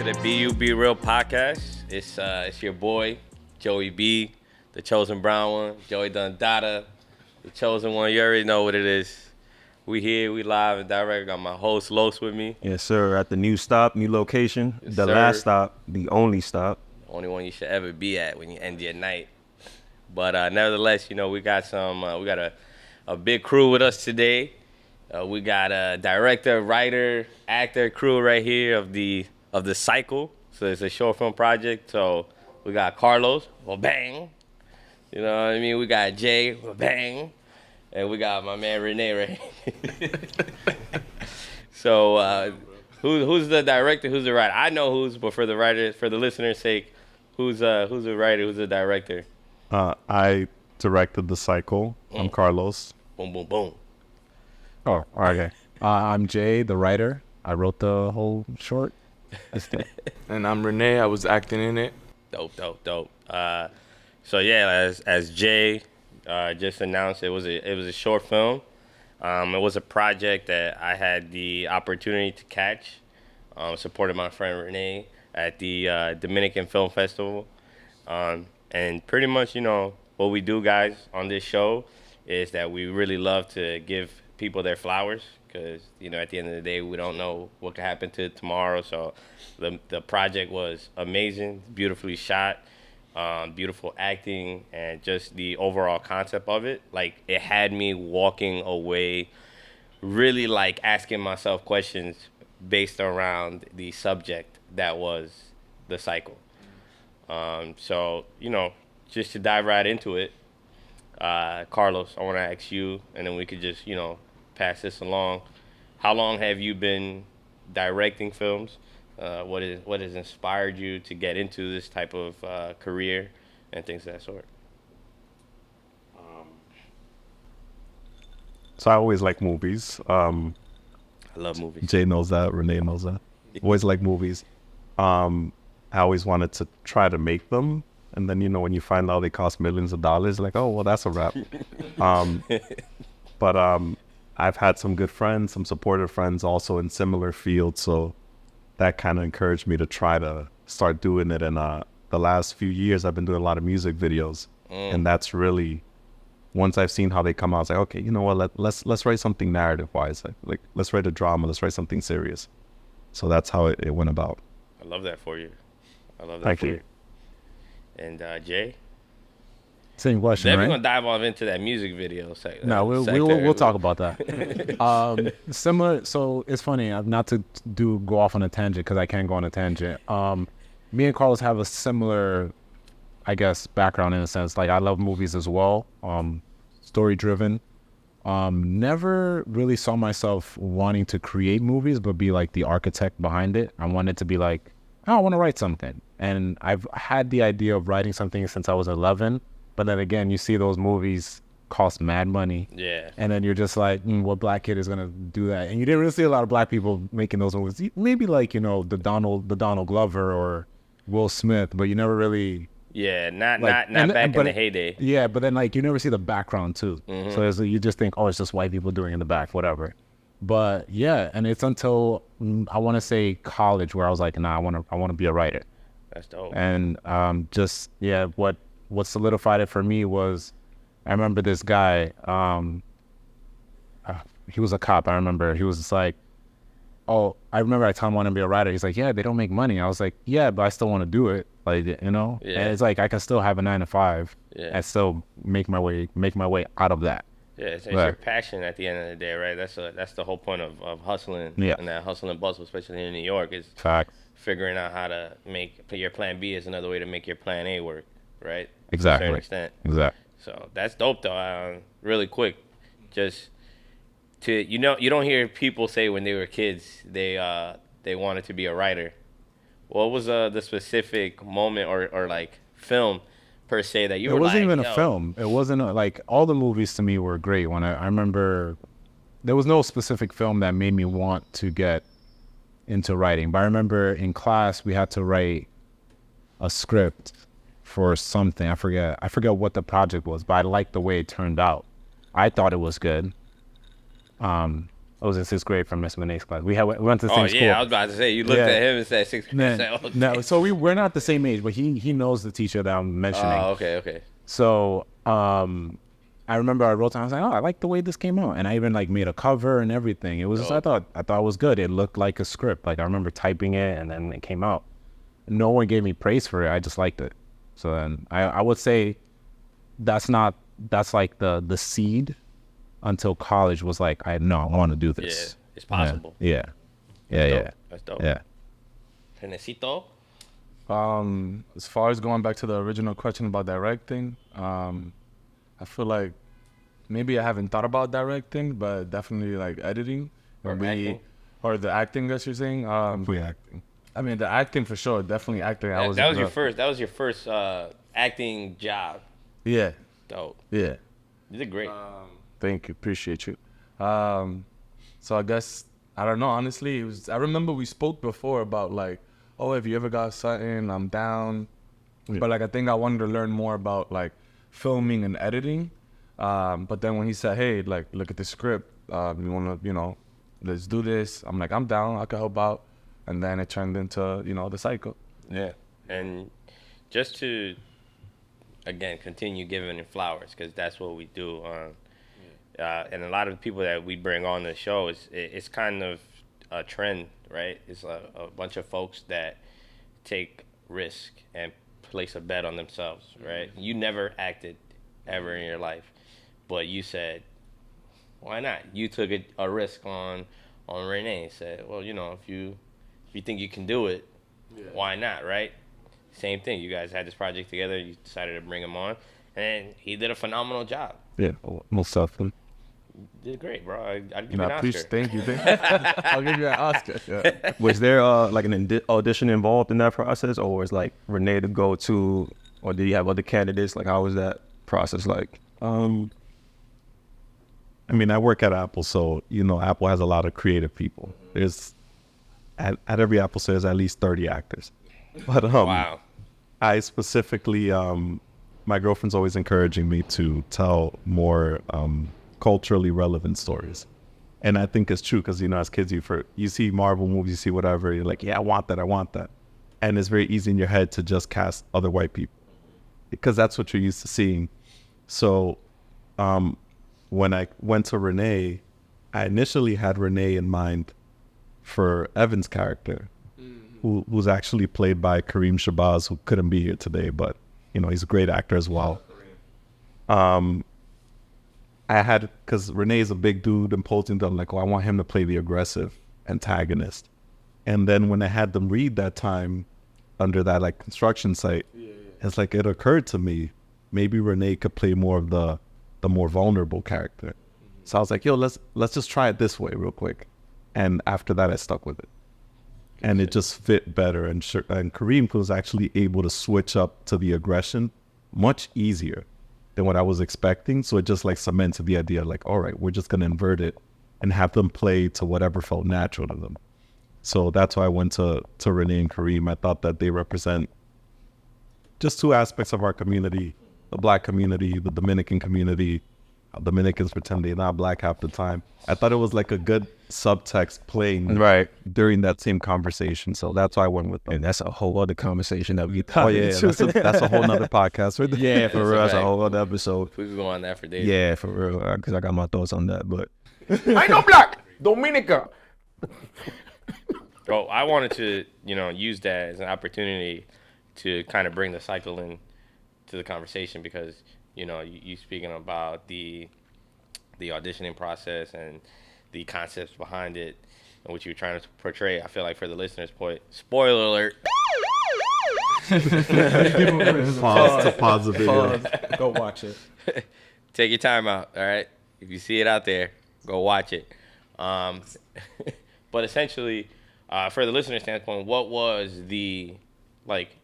the BUB Real podcast. It's your boy, Joey B, the chosen brown one. Joey Dundada, the chosen one. You already know what it is. We here, we live and direct. Got my host, Los, with me. Yes, sir. At the new stop, new location. Yes, the sir. last stop, the only stop. The only one you should ever be at when you end your night. But nevertheless, we got a big crew with us today. We got a director, writer, actor crew right here of the cycle. So it's a short film project. So we got Carlos, well, bang. You know what I mean? We got Jay, well, bang. And we got my man Rene right here. So who's the director? Who's the writer? I know who's, but for the writer, for the listener's sake, who's the writer? Who's the director? I directed The Cycle. I'm Carlos. Boom, boom, boom. Oh, okay. I'm Jay, the writer. I wrote the whole short. And I'm Rene. I was acting in it. Dope. So yeah, as Jay just announced, it was a short film. It was a project that I had the opportunity to catch. Supported my friend Rene at the Dominican Film Festival. And pretty much, what we do, guys, on this show is that we really love to give people their flowers because, at the end of the day, we don't know what could happen to tomorrow. So the project was amazing, beautifully shot, beautiful acting, and just the overall concept of it. Like, it had me walking away really, like, asking myself questions based around the subject that was the cycle. So, just to dive right into it, Carlos, I want to ask you, and then we could just, pass this along. How long have you been directing films? What has inspired you to get into this type of career and things of that sort? So I always like movies. I love movies. Jay knows that. Renee knows that. Always like movies. I always wanted to try to make them. And then, when you find out they cost millions of dollars, like, oh, well, that's a wrap. But I've had some good friends, some supportive friends also in similar fields. So that kind of encouraged me to try to start doing it. And the last few years, I've been doing a lot of music videos. And that's really, once I've seen how they come out, I was like, okay, you know what, let's write something narrative-wise. Like, let's write a drama, let's write something serious. So that's how it went about. I love that for you. Thank you. And Jay? Same question, Then right? we're going to dive off into that music video sector. No, we'll talk about that. Similar. So it's funny, not to go off on a tangent because I can't go on a tangent. Me and Carlos have a similar, I guess, background in a sense. Like, I love movies as well. Story driven. Never really saw myself wanting to create movies, but be like the architect behind it. I wanted to be like, I want to write something. And I've had the idea of writing something since I was 11. But then again, you see those movies cost mad money. Yeah. And then you're just like, what black kid is going to do that? And you didn't really see a lot of black people making those movies. Maybe like, the Donald Glover or Will Smith, but you never really... Yeah, not back in the heyday. Yeah, but then like you never see the background too. Mm-hmm. So you just think, oh, it's just white people doing it in the back, whatever. But yeah, and it's until I want to say college where I was like, nah, I want to be a writer. That's dope. And what solidified it for me was, I remember this guy. He was a cop. I remember he was just like, oh, I remember I told him I want to be a writer. He's like, yeah, they don't make money. I was like, yeah, but I still want to do it. Like, Yeah. And it's like I can still have a 9 to 5 and still make my way out of that. Yeah, it's your passion at the end of the day, right? That's the whole point of hustling. Yeah. And that hustle and bustle, especially in New York, is Fact. figuring out how to make your plan B is another way to make your plan A work, right? Exactly. To a certain extent. Exactly. So that's dope, though. Really quick, just you don't hear people say when they were kids they wanted to be a writer. What was the specific moment or like film per se that you were like? It wasn't even a film. It wasn't like all the movies to me were great. When I remember, there was no specific film that made me want to get into writing. But I remember in class we had to write a script for something. I forget what the project was, but I liked the way it turned out. I thought it was good. I was in 6th grade from Miss Renee's class. We went to the same Oh school. yeah, I was about to say you looked Yeah. at him and said 6th grade. No, so we're not the same age, but he knows the teacher that I'm mentioning. Oh, okay. So I remember I wrote down, I was like, oh, I like the way this came out. And I even like made a cover and everything. It was just, I thought it was good. It looked like a script. Like I remember typing it and then it came out. No one gave me praise for it. I just liked it. So then I would say that's like the seed until college was like, I want to do this. Yeah, it's possible. Yeah. That's dope. Yeah. Renecito? As far as going back to the original question about directing, I feel like maybe I haven't thought about directing, but definitely like editing Acting? Or the acting, as you're saying. Acting. I mean, the acting for sure, definitely acting. That was your first acting job. Yeah, Dope. yeah. You did great. Thank you, appreciate you. So I guess I don't know. Honestly, I remember we spoke before about like, oh, if you ever got something, I'm down. Yeah. But like, I think I wanted to learn more about like filming and editing. But then when he said, hey, like, look at the script, you want to, let's do this. I'm like, I'm down. I can help out. And then it turned into, the cycle. Yeah. And just to, again, continue giving it flowers, because that's what we do. And a lot of the people that we bring on the show, it's kind of a trend, right? It's a bunch of folks that take risk and place a bet on themselves, right? You never acted ever in your life, but you said, why not? You took a risk on Rene. Said, well, if you think you can do it, why not, right? Same thing. You guys had this project together. You decided to bring him on, and he did a phenomenal job. Yeah, most definitely. Did great, bro. I'd give you an Oscar. Thank you. I'll give you an Oscar. Yeah. Was there like an audition involved in that process, or was like Rene to go to, or did you have other candidates? Like, how was that process like? I mean, I work at Apple, so Apple has a lot of creative people. There's at every Apple there's at least 30 actors. But Wow. I specifically, my girlfriend's always encouraging me to tell more culturally relevant stories, and I think it's true because as kids you see Marvel movies, you see whatever, you're like, yeah, I want that, and it's very easy in your head to just cast other white people because that's what you're used to seeing. So when I went to Rene, I initially had Rene in mind for Evan's character, who's actually played by Kareem Shabazz, who couldn't be here today, but he's a great actor as well. I had, because Rene is a big dude, imposing them like, I want him to play the aggressive antagonist. And then when I had them read that time under that like construction site, it's like it occurred to me, maybe Rene could play more of the more vulnerable character. So I was like, yo, let's just try it this way real quick. And after that, I stuck with it. And it just fit better. And Kareem was actually able to switch up to the aggression much easier than what I was expecting. So it just like cemented the idea like, all right, we're just going to invert it and have them play to whatever felt natural to them. So that's why I went to Rene and Kareem. I thought that they represent just two aspects of our community, the Black community, the Dominican community. Dominicans pretend they're not Black half the time. I thought it was like a good subtext playing Right. during that same conversation. So that's why I went with them. And that's a whole other conversation that we Oh thought. yeah, that's a whole nother podcast. Right there. Yeah, for real. That's a fact. whole other episode. We could go on that for days. Yeah, for real. Because I got my thoughts on that. But I know black. Dominica. Well, I wanted to, use that as an opportunity to kind of bring the cycle in to the conversation because, you speaking about the auditioning process and the concepts behind it and what you were trying to portray. I feel like for the listeners' point, spoiler alert. Pause to pause the video. Go watch it. Take your time out, all right? If you see it out there, go watch it. But essentially, for the listener standpoint, what was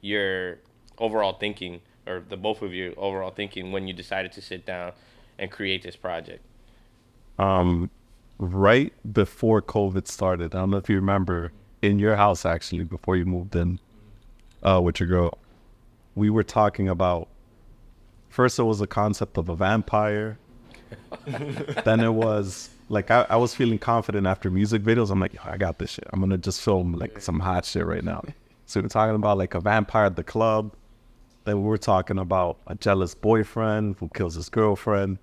your overall thinking, or the both of you overall thinking when you decided to sit down and create this project? Right before COVID started, I don't know if you remember, in your house actually, before you moved in with your girl, we were talking about, first it was a concept of a vampire, then it was like I was feeling confident after music videos. I'm like, yo, I got this shit. I'm gonna just film like some hot shit right now. So we're talking about like a vampire at the club. Then we were talking about a jealous boyfriend who kills his girlfriend.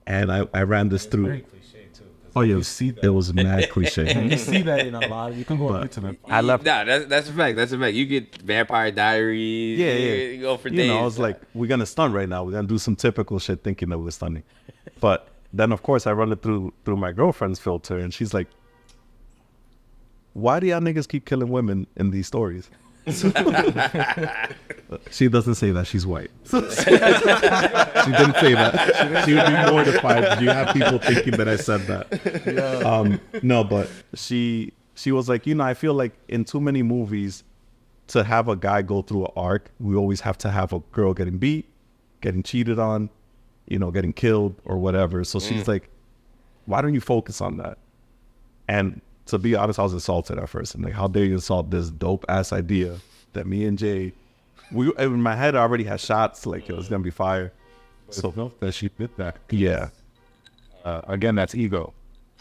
And I ran this through. Very cliche too. Oh yeah, You see that. it was mad cliche. You see that in a lot. You can go on YouTube. I left. Nah, that's a fact. That's a fact. You get Vampire Diaries. Yeah. You go for You days. know, I was like, we're gonna stunt right now. We're gonna do some typical shit, thinking that we're stunning. But then, of course, I run it through my girlfriend's filter, and she's like, "Why do y'all niggas keep killing women in these stories?" She doesn't say that. She's white. She didn't say that. She would be mortified. You have people thinking that I said that. No, but she was like, you know, I feel like in too many movies, to have a guy go through an arc, we always have to have a girl getting beat, getting cheated on, you know, getting killed or whatever. So she's like, why don't you focus on that? And to be honest, I was insulted at first. I'm like, how dare you insult this dope ass idea that me and Jay, in my head I already had shots, like it was gonna be fire. So no, that she did that. Yeah. Again, that's ego.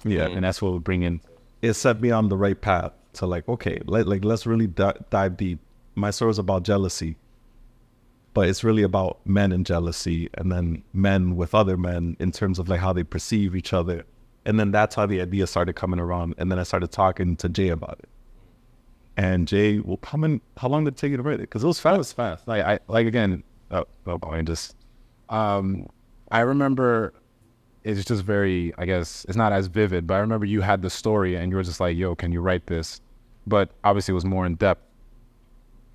Yeah. And that's what we bring in. It set me on the right path to like, okay, let's really dive deep. My story is about jealousy, but it's really about men and jealousy, and then men with other men in terms of like how they perceive each other. And then that's how the idea started coming around. And then I started talking to Jay about it. And Jay will come in. How long did it take you to write it? Because it was fast. That was fast. I remember it's just very, I guess, it's not as vivid, but I remember you had the story and you were just like, yo, can you write this? But obviously it was more in depth.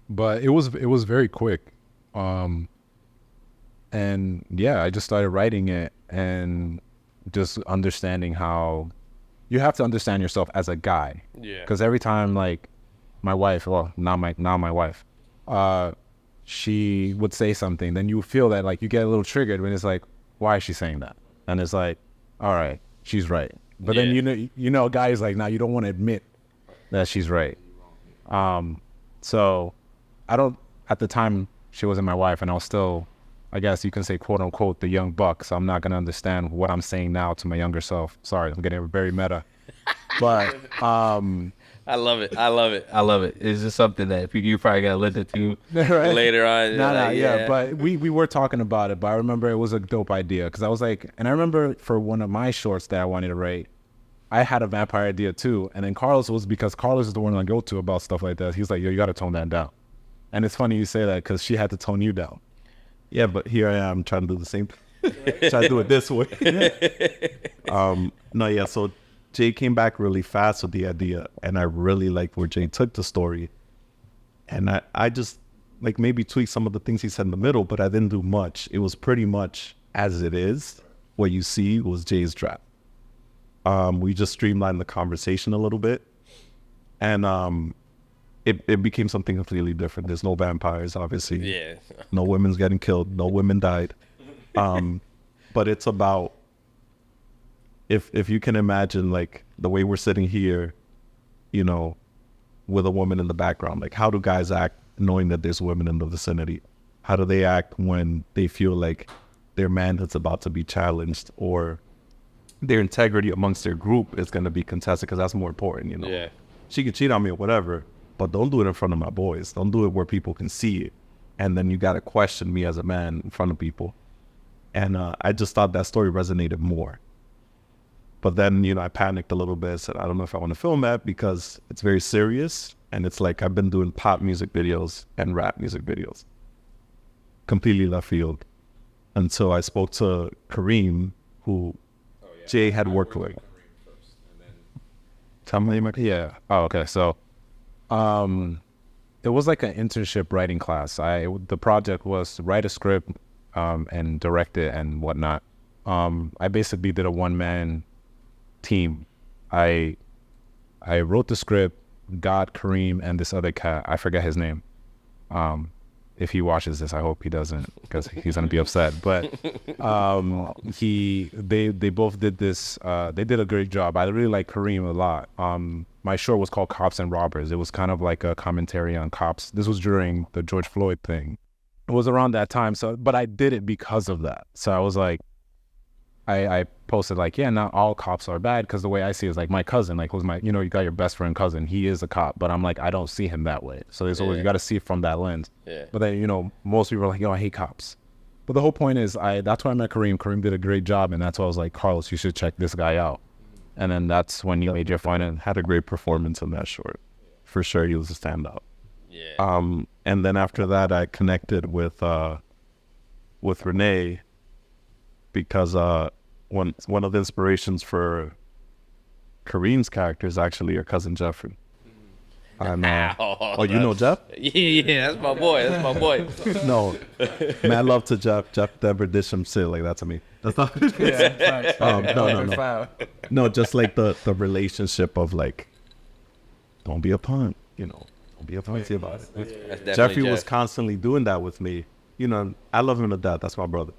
But it was very quick. And yeah, I just started writing it and just understanding how you have to understand yourself as a guy. Yeah. Because every time, like, my wife, well, now my wife, she would say something, then you feel that, like, you get a little triggered when it's like, why is she saying that? And it's like, all right, she's right. But then you know, a guy is like, nah, you don't want to admit that she's right. So I don't, at the time, she wasn't my wife, and I was still, I guess you can say, quote unquote, the young buck. So I'm not going to understand what I'm saying now to my younger self. Sorry, I'm getting very meta. But I love it. I love it. It's just something that you probably got to listen to later on. Yeah. But we were talking about it, but I remember it was a dope idea because I was like, and I remember for one of my shorts that I wanted to write, I had a vampire idea too. And then Carlos was, because Carlos is the one I go to about stuff like that. He's like, yo, you got to tone that down. And it's funny you say that because she had to tone you down. Yeah, but here I am trying to do the same thing. Trying to do it this way. So Jay came back really fast with the idea, and I really liked where Jay took the story. And I just like maybe tweaked some of the things he said in the middle, but I didn't do much. It was pretty much as it is. What you see was Jay's draft. We just streamlined the conversation a little bit, and it became something completely different. There's no vampires, obviously. Yeah. No women's getting killed. No women died. But it's about, if you can imagine, like, the way we're sitting here, you know, with a woman in the background, like, how do guys act knowing that there's women in the vicinity? How do they act when they feel like their manhood's about to be challenged, or their integrity amongst their group is going to be contested, because that's more important, you know? Yeah. She can cheat on me or whatever, but don't do it in front of my boys. Don't do it where people can see it. And then you got to question me as a man in front of people. And I just thought that story resonated more. But then, you know, I panicked a little bit. Said, I don't know if I want to film that because it's very serious. And it's like I've been doing pop music videos and rap music videos. Completely left field. And so I spoke to Kareem, who Jay had worked with. Tell me, Yeah. Oh, okay. So it was like an internship writing class. The project was to write a script and direct it and whatnot. I basically did a one-man team. I wrote the script, got Kareem and this other cat, I forget his name. If he watches this, I hope he doesn't, because he's gonna be upset. But they both did this. They did a great job. I really like Kareem a lot. My short was called Cops and Robbers. It was kind of like a commentary on cops. This was during the George Floyd thing. It was around that time. So, but I did it because of that. So I was like, I posted like, yeah, not all cops are bad, because the way I see it is like my cousin, like who's my, you know, you got your best friend cousin, he is a cop, but I'm like, I don't see him that way. So there's always, you got to see it from that lens. Yeah. But then, you know, most people are like, yo, I hate cops. But the whole point is, that's why I met Kareem. Kareem did a great job, and that's why I was like, Carlos, you should check this guy out. And then that's when you made your final. Had a great performance in that short. For sure, he was a standout. Yeah. And then after that, I connected with Rene because one of the inspirations for Kareem's character is actually your cousin Jeffrey. And, oh, you know Jeff? Yeah, that's my boy. That's my boy. No, mad love to Jeff. Jeff never did some shit like that to me. That's not. No. No, just like the relationship of like, don't be a punk, you know, don't be a punky about it. Jeffrey was constantly doing that with me. You know, I love him to death. That's my brother.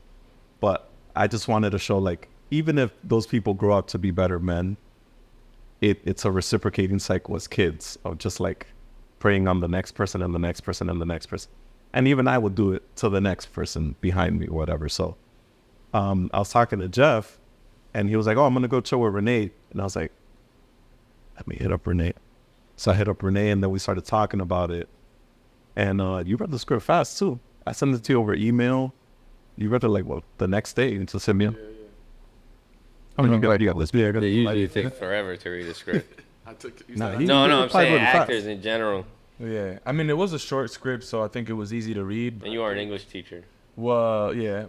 But I just wanted to show like, even if those people grow up to be better men, it's a reciprocating cycle as kids of just like preying on the next person and the next person and the next person. And even I would do it to the next person behind me or whatever. So I was talking to Jeff and he was like, oh, I'm going to go chill with Rene. And I was like, let me hit up Rene. So I hit up Rene and then we started talking about it. And you read the script fast too. I sent it to you over email. You read it like, well, the next day and just send me. I mean, you got this. Yeah, they usually take forever to read a script. No, I'm saying actors in general. Yeah, I mean, it was a short script, so I think it was easy to read. And you are an English teacher. Well, yeah,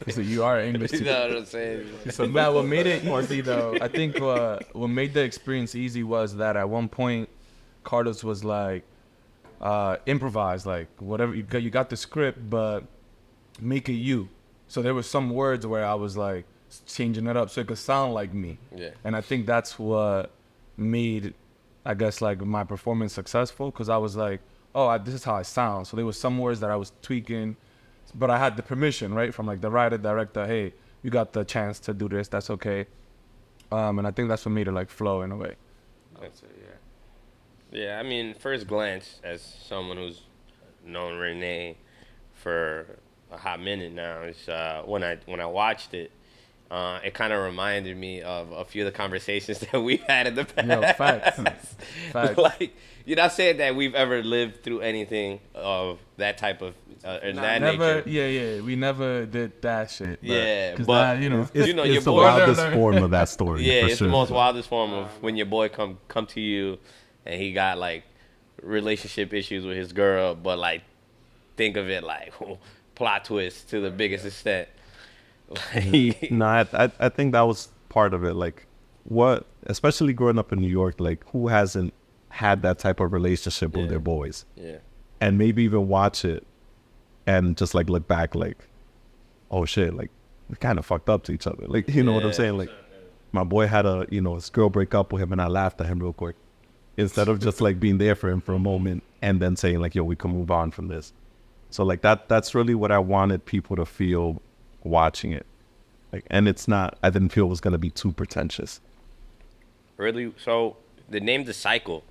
so you are an English teacher. You know what I'm saying? So, man, what made it easy, though, I think what made the experience easy was that at one point, Carlos was like, improvise, like, whatever, you got the script, but make it you. So there were some words where I was like, changing it up so it could sound like me. Yeah. And I think that's what made, I guess, like my performance successful, because I was like, oh, this is how I sound. So there was some words that I was tweaking, but I had the permission, right, from like the writer, director, hey, you got the chance to do this, that's okay. And I think that's what made it like flow in a way. That's it, yeah. Yeah, I mean, first glance, as someone who's known Rene for a hot minute now, is when I watched it, it kind of reminded me of a few of the conversations that we've had in the past. No, facts. Like, you're not saying that we've ever lived through anything of that type of nature. Yeah, we never did that shit. But you know, it's your your the boy. wildest form of that story. Yeah, for it's sure. the most wildest form of when your boy come to you, and he got like relationship issues with his girl, but like think of it like plot twist to the biggest extent. No, I think that was part of it. Like, what, especially growing up in New York, like who hasn't had that type of relationship with their boys? Yeah. And maybe even watch it and just like look back like, oh shit, like we kind of fucked up to each other. Like, you know what I'm saying? Like, my boy had his girl break up with him and I laughed at him real quick. Instead of just like being there for him for a moment and then saying like, yo, we can move on from this. So like that's really what I wanted people to feel watching it. Like, and it's not, I didn't feel it was going to be too pretentious. Really? So the name The Cycle,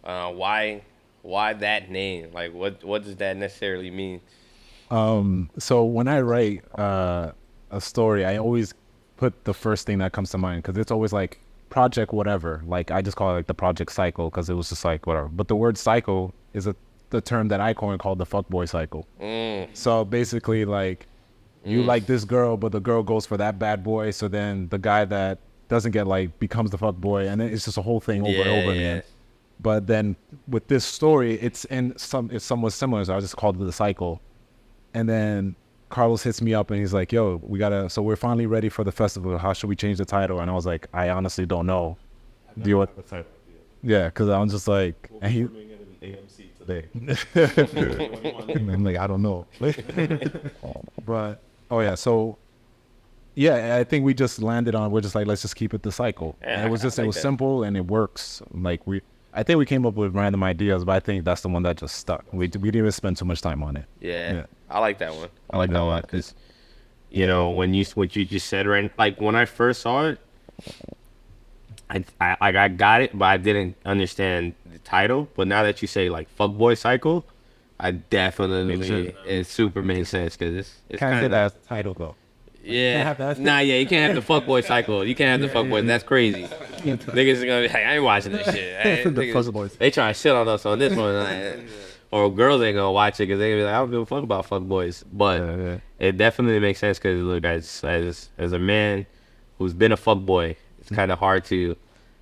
why that name? Like, what does that necessarily mean? So when I write a story, I always put the first thing that comes to mind, because it's always like project whatever. Like, I just call it like the project cycle, because it was just like whatever. But the word cycle is the term that I coined called the fuckboy cycle. So basically, like, you like this girl, but the girl goes for that bad boy. So then the guy that doesn't get like becomes the fuck boy, and then it's just a whole thing over and over again. But then with this story, it's somewhat similar. So I just called it The Cycle. And then Carlos hits me up and he's like, "Yo, so we're finally ready for the festival. How should we change the title?" And I was like, "I honestly don't know." Do you want? Yeah, because I'm just like, and he. AMC today. I'm like, I don't know. But. Oh yeah, so yeah, I think we just landed on, we're just like, let's just keep it The Cycle. Yeah, and it was simple and it works. Like I think we came up with random ideas, but I think that's the one that just stuck. We didn't even spend too much time on it. Yeah. I like that one. I like that one because, you know, what you just said, right? Like when I first saw it, I got it, but I didn't understand the title. But now that you say like Fuckboy Cycle, I definitely it super makes sense, because it's kind of as title though. Yeah. have that. Nah, yeah, you can't have the fuckboy cycle. You can't have the fuckboy. That's crazy. Niggas are gonna be like, I ain't watching this shit. Niggas, they try to shit on us on this one. Like, or girls ain't gonna watch it because they gonna be like, I don't give a fuck about fuckboys. But it definitely makes sense because, look, as a man who's been a fuckboy, it's kind of hard to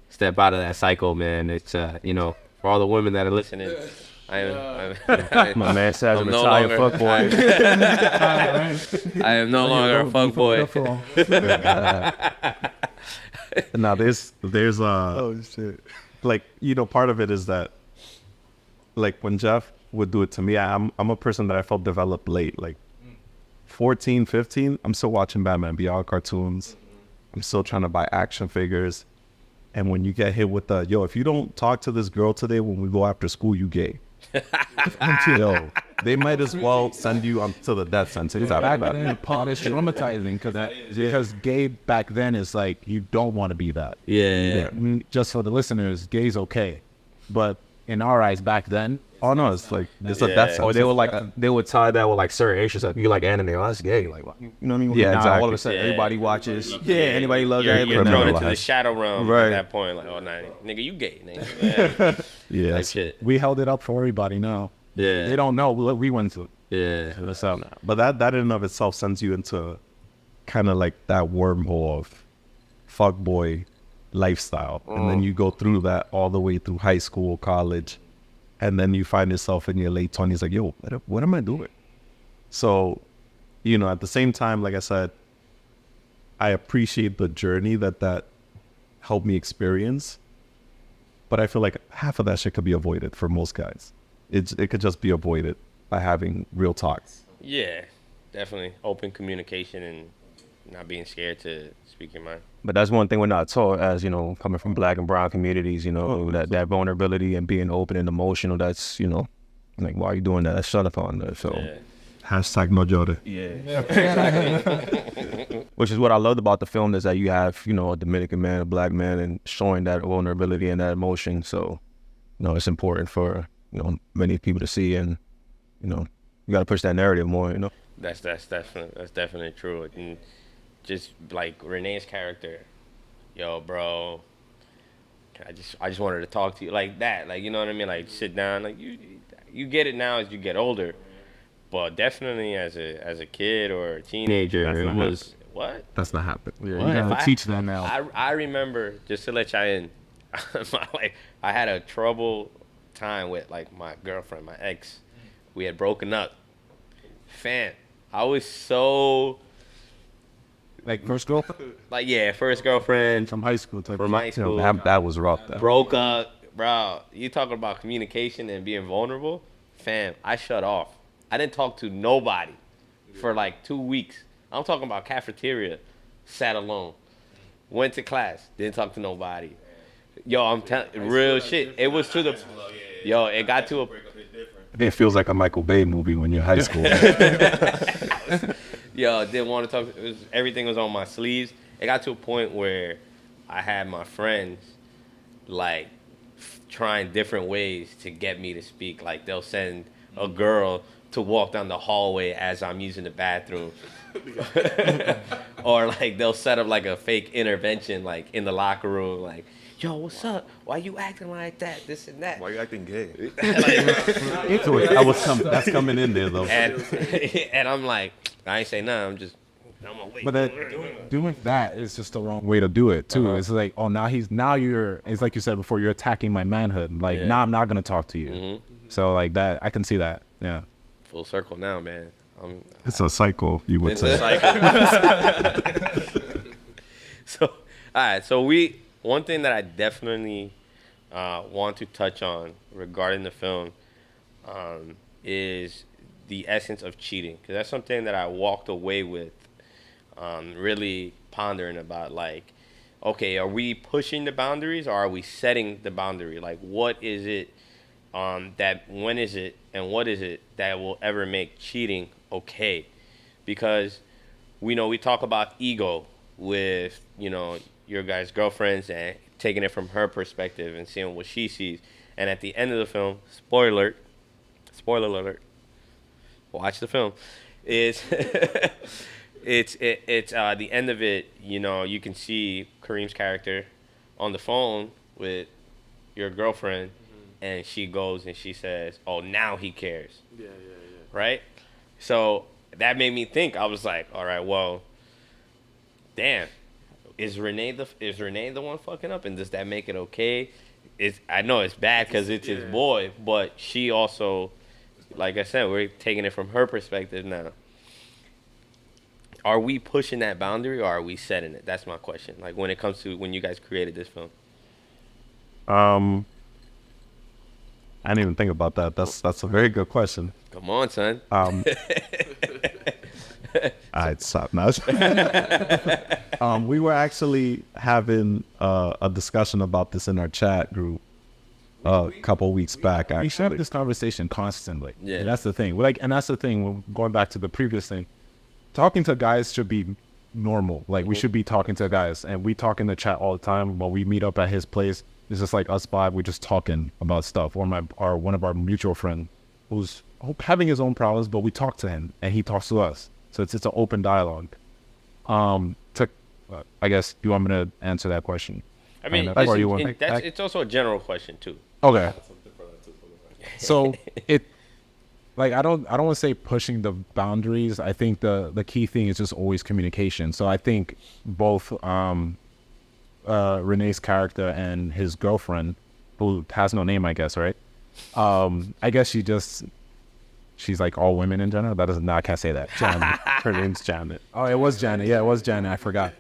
step out of that cycle, man. It's, you know, for all the women that are listening. My man says I'm a no retired longer- fuckboy. I am no longer a fuckboy. Now there's Oh shit. like, you know, part of it is that, like, when Jeff would do it to me, I'm a person that I felt developed late, like 14, 15. I'm still watching Batman Beyond cartoons. I'm still trying to buy action figures. And when you get hit with the, yo, if you don't talk to this girl today when we go after school, you gay. Yo, they might as well send you to the death sentence. Back then, it's traumatizing because gay back then is like you don't want to be that. Yeah. Just for the listeners, gay's okay, but in our eyes back then, Oh no, it's like it's a death sentence. Or they would tie that with like certain issues. Like you like anime, oh, that's gay. Like, you know what I mean? Yeah, Now, exactly. all of a sudden, everybody watches. Yeah, anybody loves You're everybody. thrown into the criminalized. shadow realm Right. at that point. Like, oh, nah, nigga, you gay. Nigga. Yeah, That shit. we held it up for everybody now. Yeah. They don't know what we went through. Yeah. What's up now? but that in and of itself sends you into kind of like that wormhole of fuckboy lifestyle, and then you go through that all the way through high school, college, and then you find yourself in your late 20s like, yo, what am I doing? So, you know, at the same time, like I said, I appreciate the journey that helped me experience, but I feel like half of that shit could be avoided for most guys. It could just be avoided by having real talks. Yeah. Definitely open communication and not being scared to speak your mind. But that's one thing we're not taught as, you know, coming from black and brown communities, you know, that vulnerability and being open and emotional, that's, you know, like, why are you doing that? That's shut up on that. So, Yeah. Hashtag no Jode. which is what I loved about the film is that you have, you know, a Dominican man, a black man, and showing that vulnerability and that emotion. So, you know, it's important for, you know, many people to see, and, you know, you got to push that narrative more, you know. That's definitely true. And just like Rene's character, yo, bro, I just wanted to talk to you like that, like, you know what I mean, like sit down, like you get it now as you get older, but definitely as a kid or a teenager, it was what? That's not happening. Yeah, you gotta teach that now. I remember, just to let y'all in, like I had a trouble time with like my girlfriend, my ex. We had broken up. Fam, I was so Like first girlfriend like, yeah, first girlfriend from high school type. from high school. That was rough. Though. Broke up, bro. You talking about communication and being vulnerable? Fam, I shut off. I didn't talk to nobody for like 2 weeks. I'm talking about cafeteria, sat alone. Went to class, didn't talk to nobody. Yo, I'm telling real shit. It was to the, yo, it got to a, It feels like a Michael Bay movie when you're in high school. yo, didn't want to talk. Everything was on my sleeves. It got to a point where I had my friends like trying different ways to get me to speak. Like they'll send a girl to walk down the hallway as I'm using the bathroom. Or like they'll set up like a fake intervention like in the locker room, like, yo, what's up? Why you acting like that? This and that. Why you acting gay? That's coming in there though. And I'm like, I ain't say nothing. I'm gonna wait. But that, doing that is just the wrong way to do it too. It's like, oh, it's like you said before, you're attacking my manhood. Like, now I'm not gonna talk to you. So like that, I can see that. Yeah. Full circle now, man. It's a cycle, you would It's say. a cycle. So, all right. So one thing that I definitely want to touch on regarding the film is the essence of cheating, because that's something that I walked away with, really pondering about. Like, okay, are we pushing the boundaries or are we setting the boundary? Like, what is it when is it and what is it that will ever make cheating okay? Because we talk about ego with, your guys' girlfriends and taking it from her perspective and seeing what she sees. And at the end of the film, spoiler alert, watch the film, is it's the end of it. You know, you can see Kareem's character on the phone with your girlfriend, and she goes and she says, "Oh, now he cares." Yeah. Right. So that made me think. I was like, "All right, well, damn, is Rene the one fucking up, and does that make it okay?" I know it's bad because it's his boy, but she also, like I said, we're taking it from her perspective now. Are we pushing that boundary or are we setting it? That's my question. Like when it comes to when you guys created this film. I didn't even think about that. That's a very good question. Come on, son. I'd stop now. We were actually having a discussion about this in our chat group a couple weeks back. We should have Actually, this conversation constantly. Yeah. And that's the thing. And that's the thing. Going back to the previous thing, talking to guys should be normal. Like we should be talking to guys, and we talk in the chat all the time. When we meet up at his place, it's just like us five. We're just talking about stuff. Or one of our mutual friend who's having his own problems, but we talk to him and he talks to us. So it's an open dialogue. I guess you want me to answer that question? I mean, it's also a general question too. Okay. So I don't want to say pushing the boundaries. I think the key thing is just always communication. So I think both Rene's character and his girlfriend, who has no name, I guess, right? I guess she's like all women in general. I can't say that. Janet. Her name's Janet. Oh, it was Janet. Yeah, it was Janet. I forgot.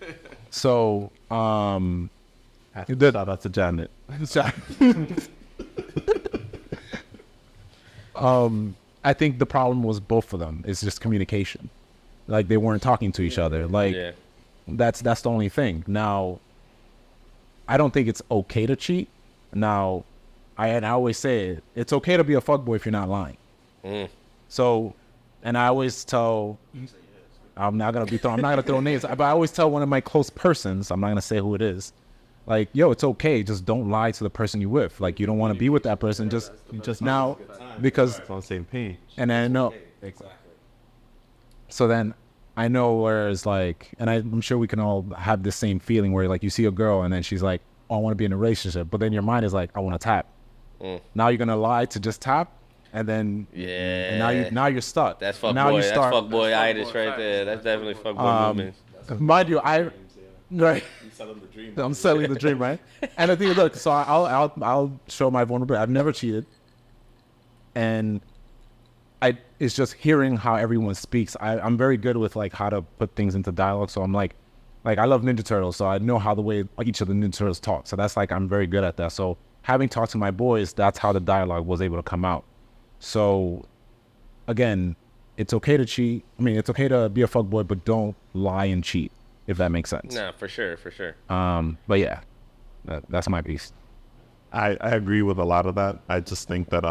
So, Shout out to Janet. I think the problem was both of them. It's just communication. Like they weren't talking to each other. Like that's the only thing. Now, I don't think it's okay to cheat. Now, I always say it's okay to be a fuckboy if you're not lying. So, and I always tell, I'm not gonna throw names, but I always tell one of my close persons, I'm not gonna say who it is, like, yo, it's okay, just don't lie to the person you with. Like, you don't want to be with that person, just now, because It's on the same page. and I know exactly. So then I know where it's like, and I'm sure we can all have the same feeling where like you see a girl and then she's like, oh, I want to be in a relationship, but then your mind is like, I want to tap. Now you're gonna lie to just tap. And then and now you're stuck. That's fuckboy. That's fuckboyitis right there. That's definitely fuckboy movements. Mind you, right. I'm selling the dream, right? And the thing is, look, so I'll show my vulnerability. I've never cheated, and it's just hearing how everyone speaks. I'm very good with like how to put things into dialogue. So I'm like I love Ninja Turtles, so I know how the way each of the Ninja Turtles talk. So that's like I'm very good at that. So having talked to my boys, that's how the dialogue was able to come out. So, again, it's okay to cheat. I mean, it's okay to be a fuckboy, but don't lie and cheat, if that makes sense. Nah, for sure. But yeah, that's my piece. I agree with a lot of that. I just think that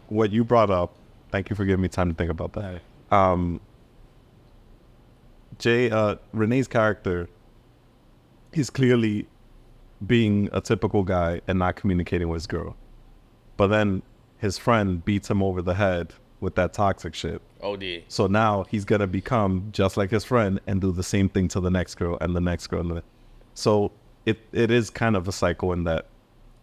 what you brought up, thank you for giving me time to think about that. Rene's character, he's clearly being a typical guy and not communicating with his girl. But then his friend beats him over the head with that toxic shit. OD. So now he's going to become just like his friend and do the same thing to the next girl and the next girl. So it is kind of a cycle in that,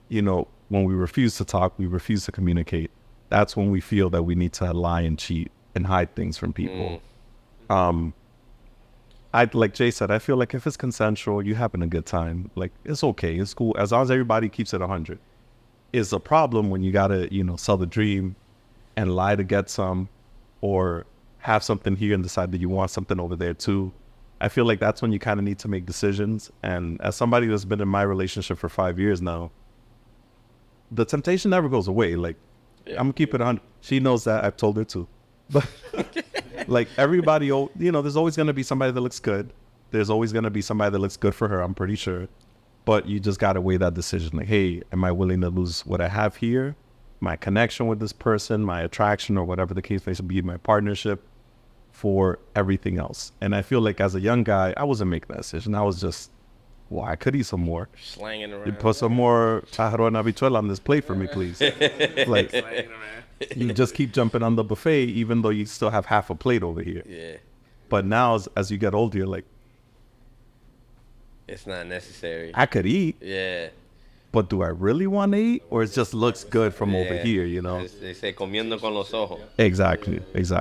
you know, when we refuse to talk, we refuse to communicate. That's when we feel that we need to lie and cheat and hide things from people. Like Jay said, I feel like if it's consensual, you having a good time, like it's okay, it's cool, as long as everybody keeps it 100. Is a problem when you gotta, you know, sell the dream and lie to get some, or have something here and decide that you want something over there too. I feel like that's when you kind of need to make decisions. And as somebody that's been in my relationship for 5 years now, the temptation never goes away. Like, I'm gonna keep it 100. She knows that. I've told her too. But like everybody, you know, there's always gonna be somebody that looks good. There's always gonna be somebody that looks good for her, I'm pretty sure. But you just got to weigh that decision. Like, hey, am I willing to lose what I have here? My connection with this person, my attraction, or whatever the case may be, my partnership, for everything else. And I feel like as a young guy, I wasn't making that decision. I was just, well, I could eat some more. Slanging around. You put some more charro habichuela on this plate for me, please. Like, you just keep jumping on the buffet, even though you still have half a plate over here. Yeah. But now, as you get older, you're like, It's not necessary. I could eat, Yeah. but do I really want to eat? Or it just looks good from over Yeah. here, you know? They say comiendo con los ojos. Exactly. He's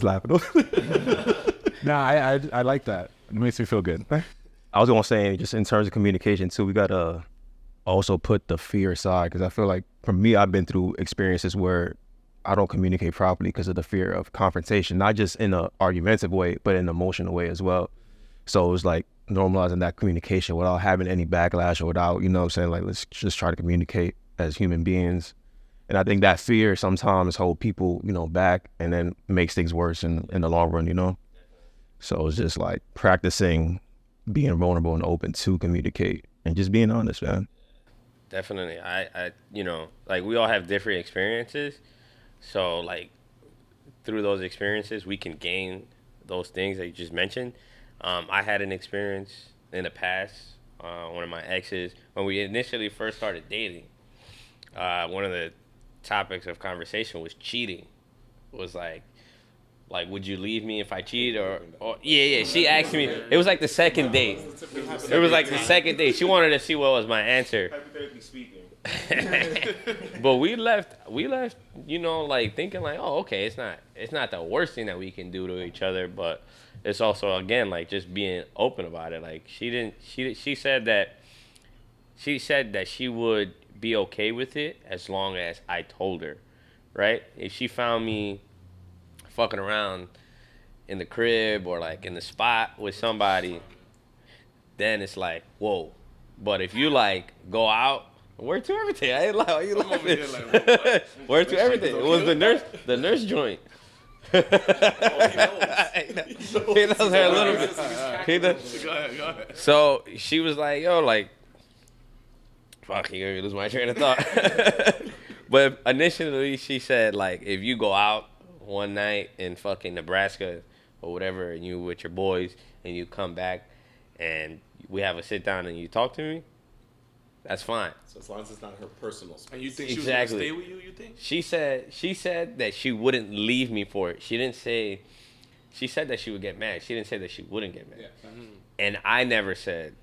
laughing. Nah, I like that. It makes me feel good. I was gonna say, just in terms of communication too, we gotta also put the fear aside, because I feel like for me, I've been through experiences where I don't communicate properly because of the fear of confrontation, not just in a argumentative way, but in an emotional way as well. So it was like normalizing that communication without having any backlash or without, you know what I'm saying, like, let's just try to communicate as human beings. And I think that fear sometimes hold people, you know, back, and then makes things worse in the long run, you know? So it's just like practicing being vulnerable and open to communicate and just being honest, man. Definitely. I you know, like, we all have different experiences. So, like, through those experiences, we can gain those things that you just mentioned. I had an experience in the past, one of my exes, when we initially first started dating. One of the topics of conversation was cheating. It was like, would you leave me if I cheat? Or yeah. She asked me. It was like the second date. It was like the second date. She wanted to see what was my answer. Hypothetically speaking. But we left, you know, like, thinking like, oh, okay, it's not the worst thing that we can do to each other, but it's also, again, like, just being open about it. Like, she said that she would be okay with it as long as I told her, right? If she found me fucking around in the crib or like in the spot with somebody, then it's like, whoa. But if you like go out, word to everything. I ain't lie. Why you laughing? Like, word to everything. It was the nurse joint. He knows her a little bit. Go ahead. So she was like, yo, like, fuck, you gonna lose my train of thought. But initially she said, like, if you go out one night in fucking Nebraska or whatever, and you with your boys, and you come back and we have a sit down and you talk to me, that's fine. So as long as it's not her personal space. And you think Exactly. she was gonna stay with you think? She said that she wouldn't leave me for it. She didn't say, she said that she would get mad. She didn't say that she wouldn't get mad. Yeah. Mm-hmm. And I never said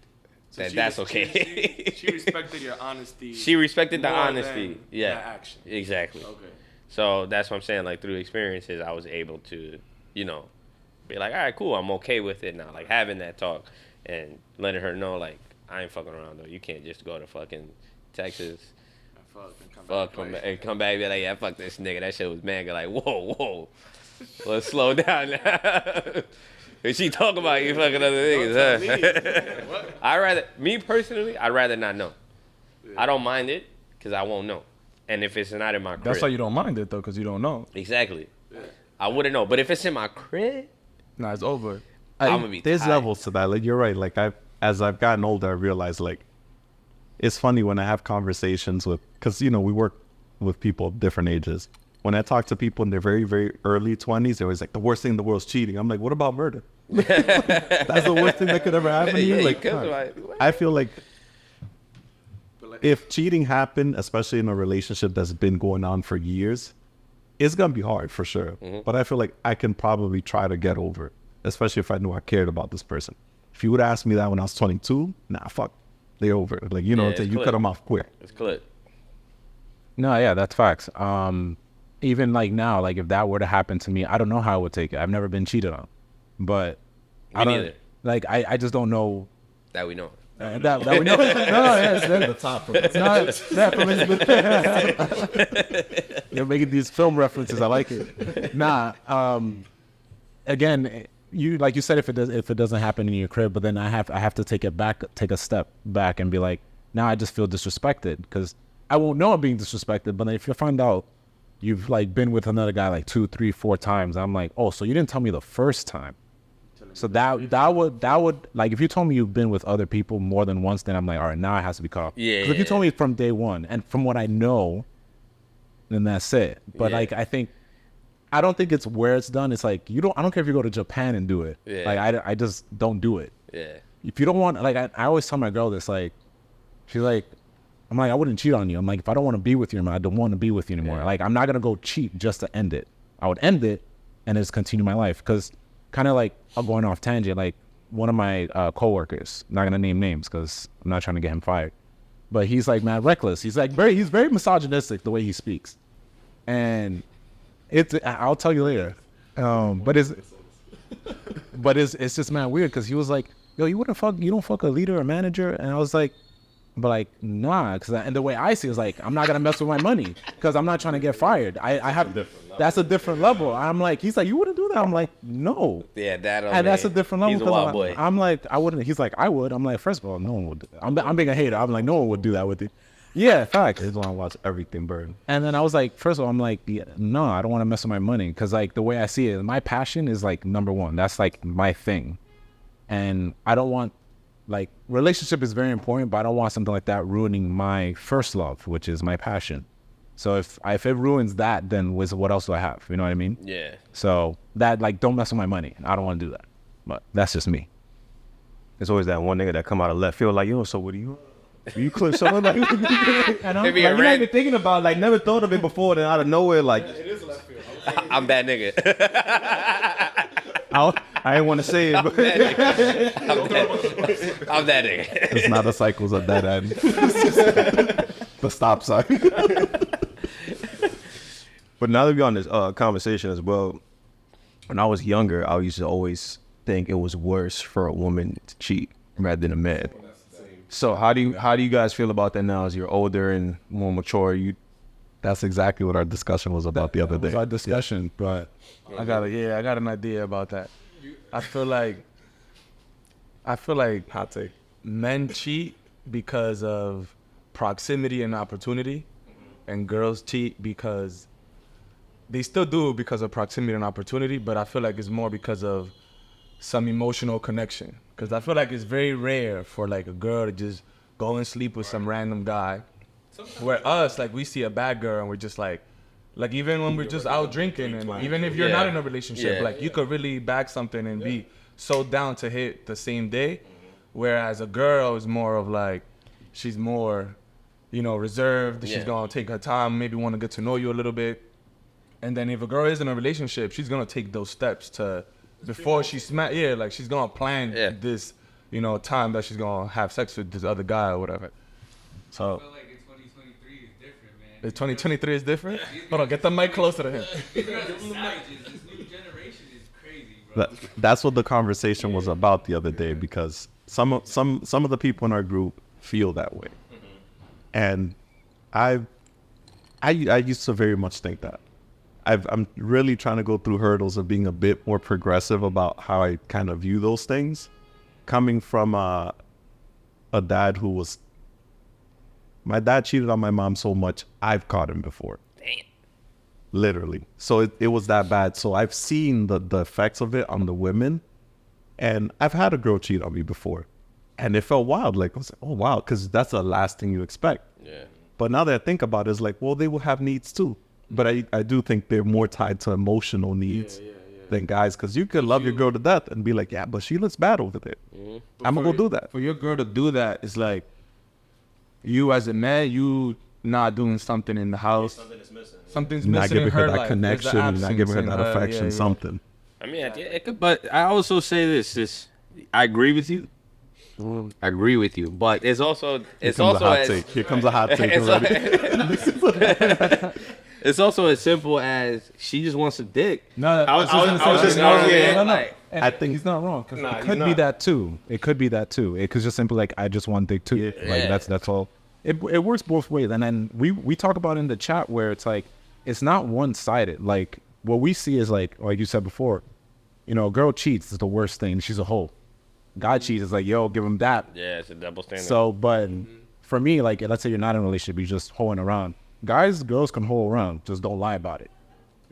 that that's okay. She respected your honesty. She respected the more honesty. than Yeah. that action. Exactly. Okay. So that's what I'm saying. Like, through experiences, I was able to, you know, be like, all right, cool. I'm okay with it now. Like, having that talk and letting her know, like, I ain't fucking around, though. You can't just go to fucking Texas, and come back and be like, yeah, fuck this nigga. That shit was mad. Like, whoa. Let's slow down now. If she talk about you fucking other niggas, huh? Me personally, I'd rather not know. Yeah. I don't mind it because I won't know. And if it's not in my crib. That's why you don't mind it, though, because you don't know. Exactly. Yeah. I wouldn't know. But if it's in my crib, nah, it's over. I'm gonna be There's tired. levels to that. Like, you're right. Like, as I've gotten older, I realized, like, it's funny when I have conversations with, because, you know, we work with people of different ages. When I talk to people in their very, very early 20s, they're always like, the worst thing in the world is cheating. I'm like, what about murder? That's the worst thing that could ever happen to you? Yeah, like, I feel like if cheating happened, especially in a relationship that's been going on for years, it's going to be hard for sure. Mm-hmm. But I feel like I can probably try to get over it, especially if I knew I cared about this person. If you would ask me that when I was 22, nah, fuck, they over. Like, you know, you cut them off quick. It's clear. No, yeah, that's facts. Even like now, like if that were to happen to me, I don't know how I would take it. I've never been cheated on, but me neither. Like I just don't know that we know. That we know. The top. You're making these film references. I like it. Again, like you said, if it doesn't happen in your crib, but then I have to take a step back and be like, now I just feel disrespected because I won't know I'm being disrespected. But if you find out you've like been with another guy like 2, 3, 4 times, I'm like, oh, so you didn't tell me the first time. So that would like, if you told me you've been with other people more than once, then I'm like, all right, now it has to be caught. Yeah. Because if you told me from day one and from what I know, then that's it. But like, I don't think it's where it's done. It's like, I don't care if you go to Japan and do it. Yeah. Like I just don't do it. Yeah. If you don't want, like, I always tell my girl this, like, she's like, I'm like, I wouldn't cheat on you. I'm like, if I don't want to be with you anymore, I don't want to be with you anymore. Yeah. Like, I'm not going to go cheat just to end it. I would end it, and just continue my life. Because kind of like, I'm going off tangent, like one of my coworkers, not gonna name names because I'm not trying to get him fired, but he's like mad reckless. He's like he's very misogynistic the way he speaks, and I'll tell you later. But it's just mad weird because he was like, yo, you don't fuck a leader or manager, and I was like, but like, nah, and the way I see it is like, I'm not gonna mess with my money because I'm not trying to get fired. I have that's a different level. I'm like, he's like, you wouldn't do that. I'm like, no. Yeah, and that's a different level. He's a wild boy. I'm like, I wouldn't. He's like, I would. I'm like, first of all, no one would. I'm being a hater. I'm like, no one would do that with you. Yeah, facts. He's gonna watch everything burn. And then I was like, first of all, I'm like, yeah, no, I don't want to mess with my money because like the way I see it, my passion is like number one. That's like my thing, and I don't want like relationship is very important, but I don't want something like that ruining my first love, which is my passion. So if it ruins that, then what else do I have? You know what I mean? Yeah. So that like don't mess with my money. I don't want to do that. But that's just me. There's always that one nigga that come out of left field like, yo, so what do you? You clip someone like, and I'm like, you're not even thinking about, like, never thought of it before. Then out of nowhere, like, It is left field. I'm that nigga. I didn't want to say it, but I'm that nigga. It's not the cycles at that end. The stop sign. But now that we're on this conversation as well, when I was younger, I used to always think it was worse for a woman to cheat rather than a man. So how do you guys feel about that now as you're older and more mature? That's exactly what our discussion was about the other day. It was our discussion, but I got an idea about that. I feel like Hot take. men cheat because of proximity and opportunity, and girls cheat because they still do it because of proximity and opportunity, but I feel like it's more because of some emotional connection. Because I feel like it's very rare for like a girl to just go and sleep with some random guy. Where us, like, we see a bad girl and we're just like even when we're just out drinking, and even if you're not in a relationship, like you could really bag something and be so down to hit the same day. Whereas a girl is more of like, she's more, reserved. She's gonna take her time, maybe want to get to know you a little bit. And then if a girl is in a relationship, she's gonna take those steps to, before she like she's gonna plan this, time that she's gonna have sex with this other guy or whatever. So. I feel like in 2023 is different, man. The 2023 is different? Hold on, get the mic closer to him. These girls are savages. This new generation is crazy, bro. That's what the conversation was about the other day, because some of the people in our group feel that way, and I used to very much think that. I'm really trying to go through hurdles of being a bit more progressive about how I kind of view those things, coming from a dad who was. My dad cheated on my mom so much, I've caught him before. Damn. Literally. So it was that bad. So I've seen the effects of it on the women. And I've had a girl cheat on me before. And it felt wild. Like, I was like, oh, wow. Because that's the last thing you expect. Yeah. But now that I think about it, it's like, well, they will have needs too. But I do think they're more tied to emotional needs than guys. Because you could love your girl to death and be like, yeah, but she looks bad over there. I'm going to go do that. For your girl to do that, it's like, you as a man, you not doing something in the house. Something is missing. Something's Not missing giving in her her that life. connection, not giving her that affection, something. I mean, it could, but I also say this. I agree with you. I agree with you, but it's also Here comes a hot take already. It's also as simple as she just wants a dick. No, I was just I think he's not wrong. 'Cause it could be that too. It could be that too. It could just simply like, I just want dick too. Like that's all. It works both ways. And then we talk about in the chat where it's like, it's not one sided. Like what we see is like you said before, a girl cheats is the worst thing. She's a hoe. Guy cheats is like, yo, give him that. Yeah, it's a double standard. So, but for me, like, let's say you're not in a relationship, you're just hoeing around. Guys, girls can hoe around. Just don't lie about it.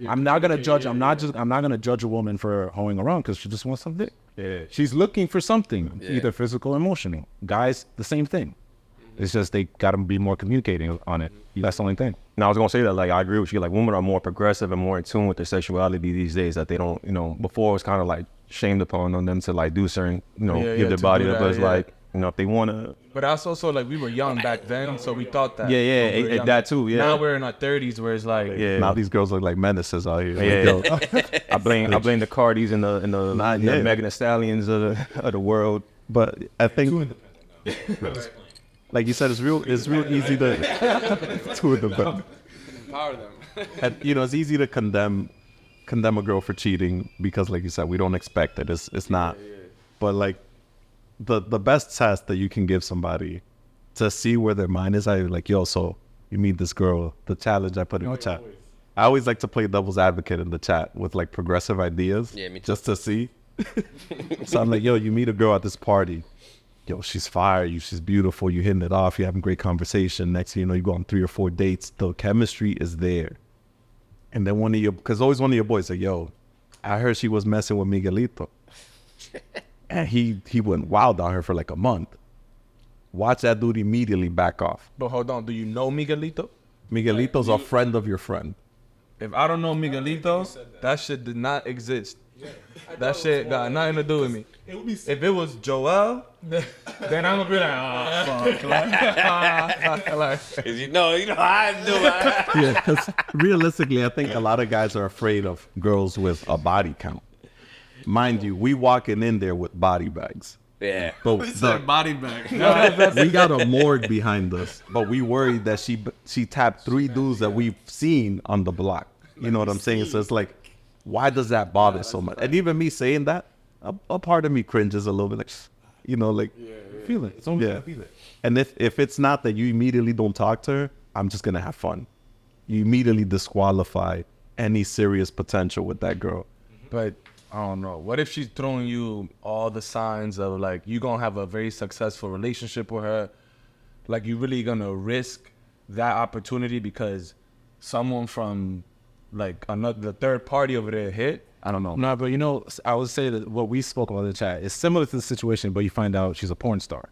I'm not gonna judge. I'm not gonna judge a woman for hoeing around because she just wants some dick. Yeah. She's looking for something, either physical or emotional. Guys, the same thing. It's just they gotta be more communicating on it. That's the only thing. Now I was gonna say that, like, I agree with you. Like, women are more progressive and more in tune with their sexuality these days. That they don't, before it was kind of like shamed upon on them to like do certain, give their to body do up. that, But it's like You know, if they want to. But that's also like we were young back then, so we thought that. Yeah, yeah, when we were young. that too. Yeah. Now we're in our 30s, where it's like, Yeah. Now these girls look like menaces out here. Yeah, Like, yo, I blame the Cardis and the Megan Thee Stallions of the world. but I think, like you said, it's real easy to two of them. Empower them. And, you know, it's easy to condemn a girl for cheating because, like you said, we don't expect it. It's not. But like the best test that you can give somebody to see where their mind is, I like, yo, so you meet this girl. The challenge I put in the chat. I always like to play devil's advocate in the chat with like progressive ideas. Yeah, me too. Just to see. So I'm like, yo, you meet a girl at this party. Yo, she's fire. She's beautiful. You hitting it off. You're having great conversation. Next thing you know, you go on 3 or 4 dates. The chemistry is there. And then because always one of your boys say, yo, I heard she was messing with Miguelito. And he went wild on her for like a month. Watch that dude immediately back off. but hold on, do you know Miguelito? Miguelito's a friend of your friend. If I don't know Miguelito, that shit did not exist. That shit got nothing to do with me. If it was Joel, then I'm gonna be like, oh, fuck. Like, You know how I do it. Yeah, because realistically, I think a lot of guys are afraid of girls with a body count. Mind you, we walking in there with body bags. Yeah. But Body bag. we got a morgue behind us, but we worried that she tapped 3 dudes that we've seen on the block. You know what I'm saying? So it's like, why does that bother so much? And even me saying that, a part of me cringes a little bit, like, you know, like, feel it. It's only yeah. feel it. And if it's not that you immediately don't talk to her, I'm just gonna have fun. You immediately disqualify any serious potential with that girl. But I don't know. What if she's throwing you all the signs of like you gonna have a very successful relationship with her? Like you really gonna risk that opportunity because someone from like the third party over there hit? I don't know. No, but you know, I would say that what we spoke about in the chat is similar to the situation, but you find out she's a porn star.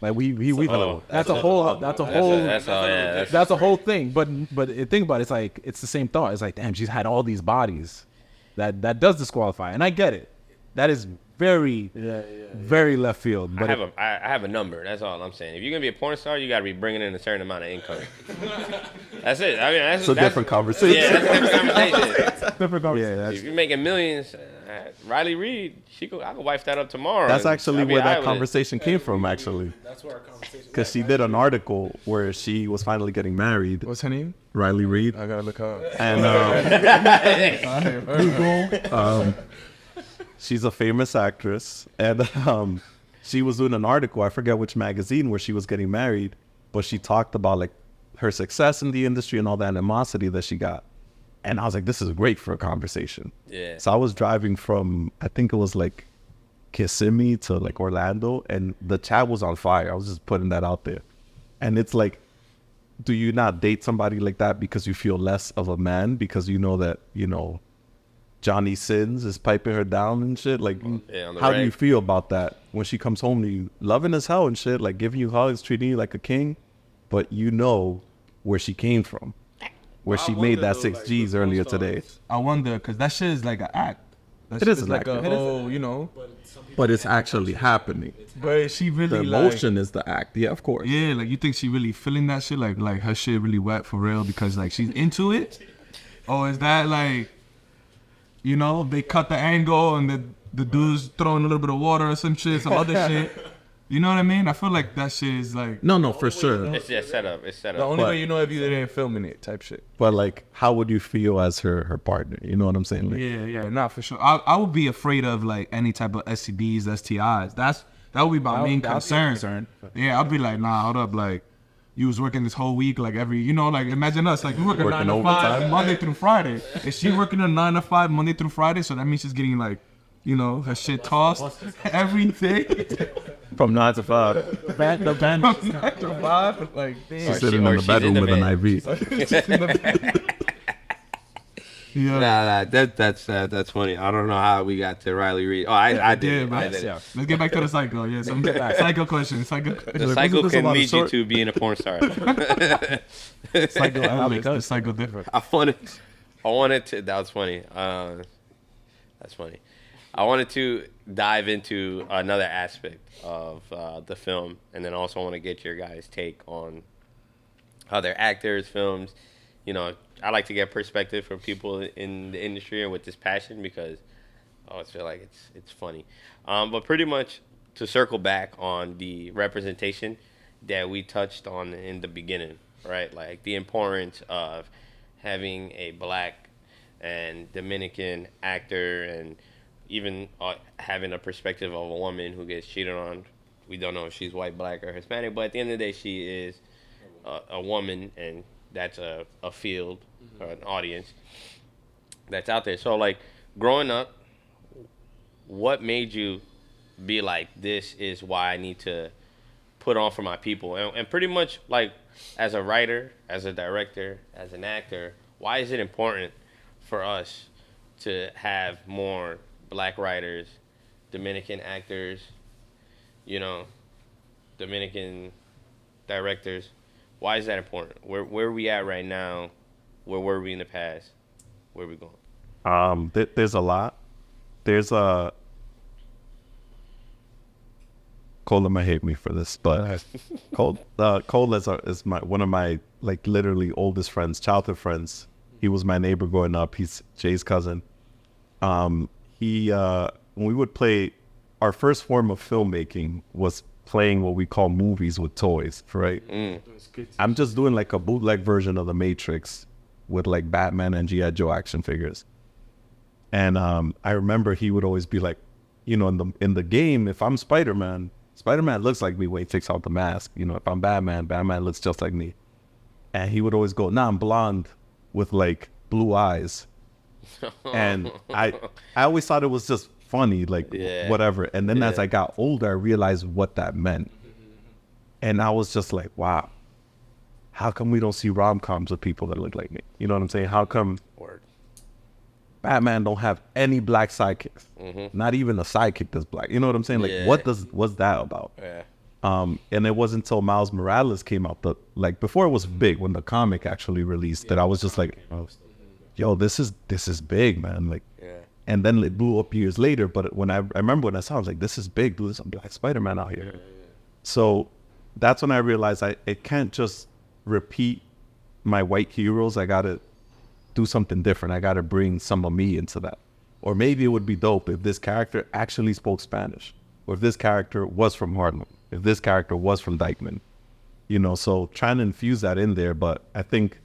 Like we that's a whole that's a whole thing. But think about it, it's like it's the same thought. It's like, damn, she's had all these bodies. That does disqualify, and I get it. That is very very left field. But I have a number. That's all I'm saying. If you're gonna be a porn star, you gotta be bringing in a certain amount of income. That's it. I mean, that's It's a different conversation. Yeah, that's a different conversation. Yeah, If you're making millions, Riley Reid, I could wife that up tomorrow. that's actually I'll be where that alright with it. conversation came from, actually. That's where our conversation. Because she did an article where she was finally getting married, What's her name? Riley Reid. I gotta look her up. And she's a famous actress. And she was doing an article, I forget which magazine, where she was getting married. But she talked about like her success in the industry and all the animosity that she got. And I was like, this is great for a conversation. Yeah. So I was driving from, I think it was like Kissimmee to like Orlando, and the chat was on fire. I was just putting that out there. And it's like, do you not date somebody like that because you feel less of a man because you know that, you know, Johnny Sins is piping her down and shit? Like, Yeah, on the how do reg. you feel about that when she comes home to you, loving as hell and shit, like giving you hugs, treating you like a king, but you know where she came from, where she made that 6 G's earlier today. I wonder because that shit is like an act. That It shit is an like act. a It is whole, you know. But it's actually happening. But she really The emotion is the act. Yeah, of course. Yeah, like you think she really feeling that shit? Like her shit really wet for real because like she's into it? Or is that like, you know, they cut the angle and the dude's throwing a little bit of water or some shit, some other shit. You know what I mean? I feel like that shit is like No, for sure. It's just set up. It's set the up. only But- way you know if you didn't filming it type shit. But like, how would you feel as her partner? You know what I'm saying? Like, Yeah, not for sure. I would be afraid of like any type of STDs, STIs. That would be my main concern. Yeah, I'd be like, nah, hold up, like you was working this whole week, like every, you know, like imagine us, like we working 9 to 5 overtime. Monday through Friday. Is she working a 9 to 5 Monday through Friday? So that means she's getting like, you know, her shit tossed, everything. From 9 to 5. The band 9 to 5, like damn. she's sitting in the she's bedroom in with the an IV. Nah, that's funny. I don't know how we got to Riley Reid. Oh, I did. Yeah, I man. did. Let's get back to the cycle. Yeah, some psycho questions. The cycle can lead you to being a porn star. Psycho elements. The cycle different. I wanted to. That was funny. That's funny. I wanted to dive into another aspect of the film, and then also want to get your guys' take on other actors, films. You know, I like to get perspective from people in the industry and with this passion because I always feel like it's funny. But pretty much to circle back on the representation that we touched on in the beginning, right? Like the importance of having a black and Dominican actor, and even having a perspective of a woman who gets cheated on. We don't know if she's white, black, or Hispanic, but at the end of the day, she is a woman, and that's a field or an audience that's out there. So, like, growing up, what made you be like, this is why I need to put on for my people? And pretty much, like, as a writer, as a director, as an actor, why is it important for us to have more black writers, Dominican actors, you know, Dominican directors? Why is that important? Where are we at right now? Where were we in the past? Where are we going? There's a lot. There's a Cole might hate me for this, but Cole is one of my like literally oldest friends, childhood friends. He was my neighbor growing up. He's Jay's cousin. When we would play, our first form of filmmaking was playing what we call movies with toys, right? I'm just doing like a bootleg version of The Matrix with like Batman and G.I. Joe action figures. And I remember he would always be like, you know, in the game, if I'm Spider-Man looks like me when he takes out the mask. You know, if I'm Batman looks just like me. And he would always go, nah, I'm blonde with like blue eyes. And I always thought it was just funny, like whatever. And then as I got older, I realized what that meant. And I was just like, wow, how come we don't see rom-coms with people that look like me? You know what I'm saying? How come Batman don't have any black sidekicks? Not even a sidekick that's black. You know what I'm saying? Like, what's that about? And it wasn't until Miles Morales came out that, like, before it was big, when the comic actually released, that I was just like, yo, this is big, man. Like, and then it blew up years later. But when I remember when I saw it, I was like, this is big, dude. There's a black Spider-Man out here. So that's when I realized I can't just repeat my white heroes. I got to do something different. I got to bring some of me into that. Or maybe it would be dope if this character actually spoke Spanish, or if this character was from Harlem, if this character was from Dykeman, you know, so trying to infuse that in there. But I think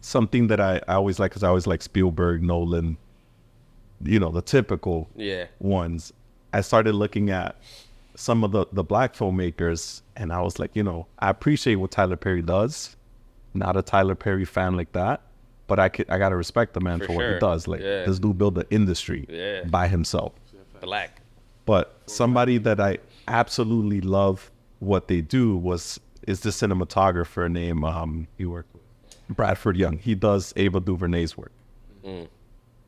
something that I always like, because I always like Spielberg, Nolan, you know, the typical ones. I started looking at some of the black filmmakers, and I was like, you know, I appreciate what Tyler Perry does. Not a Tyler Perry fan like that, but I gotta respect the man for what he does. Like, this dude built the industry by himself. Black. But somebody that I absolutely love what they do is this cinematographer named he worked with Bradford Young. He does Ava DuVernay's work.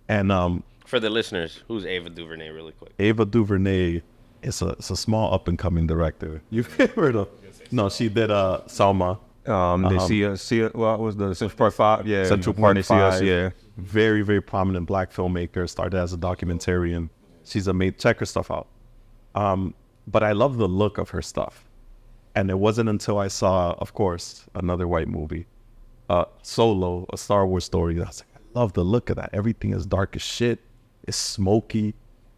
And for the listeners, who's Ava DuVernay, really quick? Ava DuVernay is a small up and coming director. You've heard of? No, she did Selma. They see what was the Central Park 5? Yeah, Central Park 5. Yeah, very, very prominent black filmmaker. Started as a documentarian. She's check her stuff out. But I love the look of her stuff. And it wasn't until I saw, of course, another white movie, Solo, a Star Wars story. I was like, I love the look of that. Everything is dark as shit. It's smoky.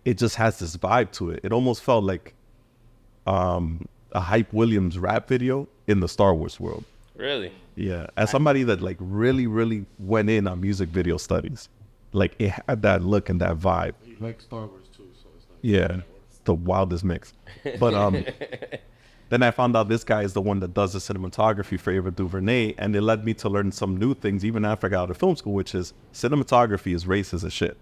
It just has this vibe to it. It almost felt like a Hype Williams rap video in the Star Wars world. Really? Yeah. As somebody that like really, really went in on music video studies, like it had that look and that vibe. You like Star Wars too, so it's like it's the wildest mix. But then I found out this guy is the one that does the cinematography for Ava DuVernay, and it led me to learn some new things even after I got out of film school, which is cinematography is racist as shit.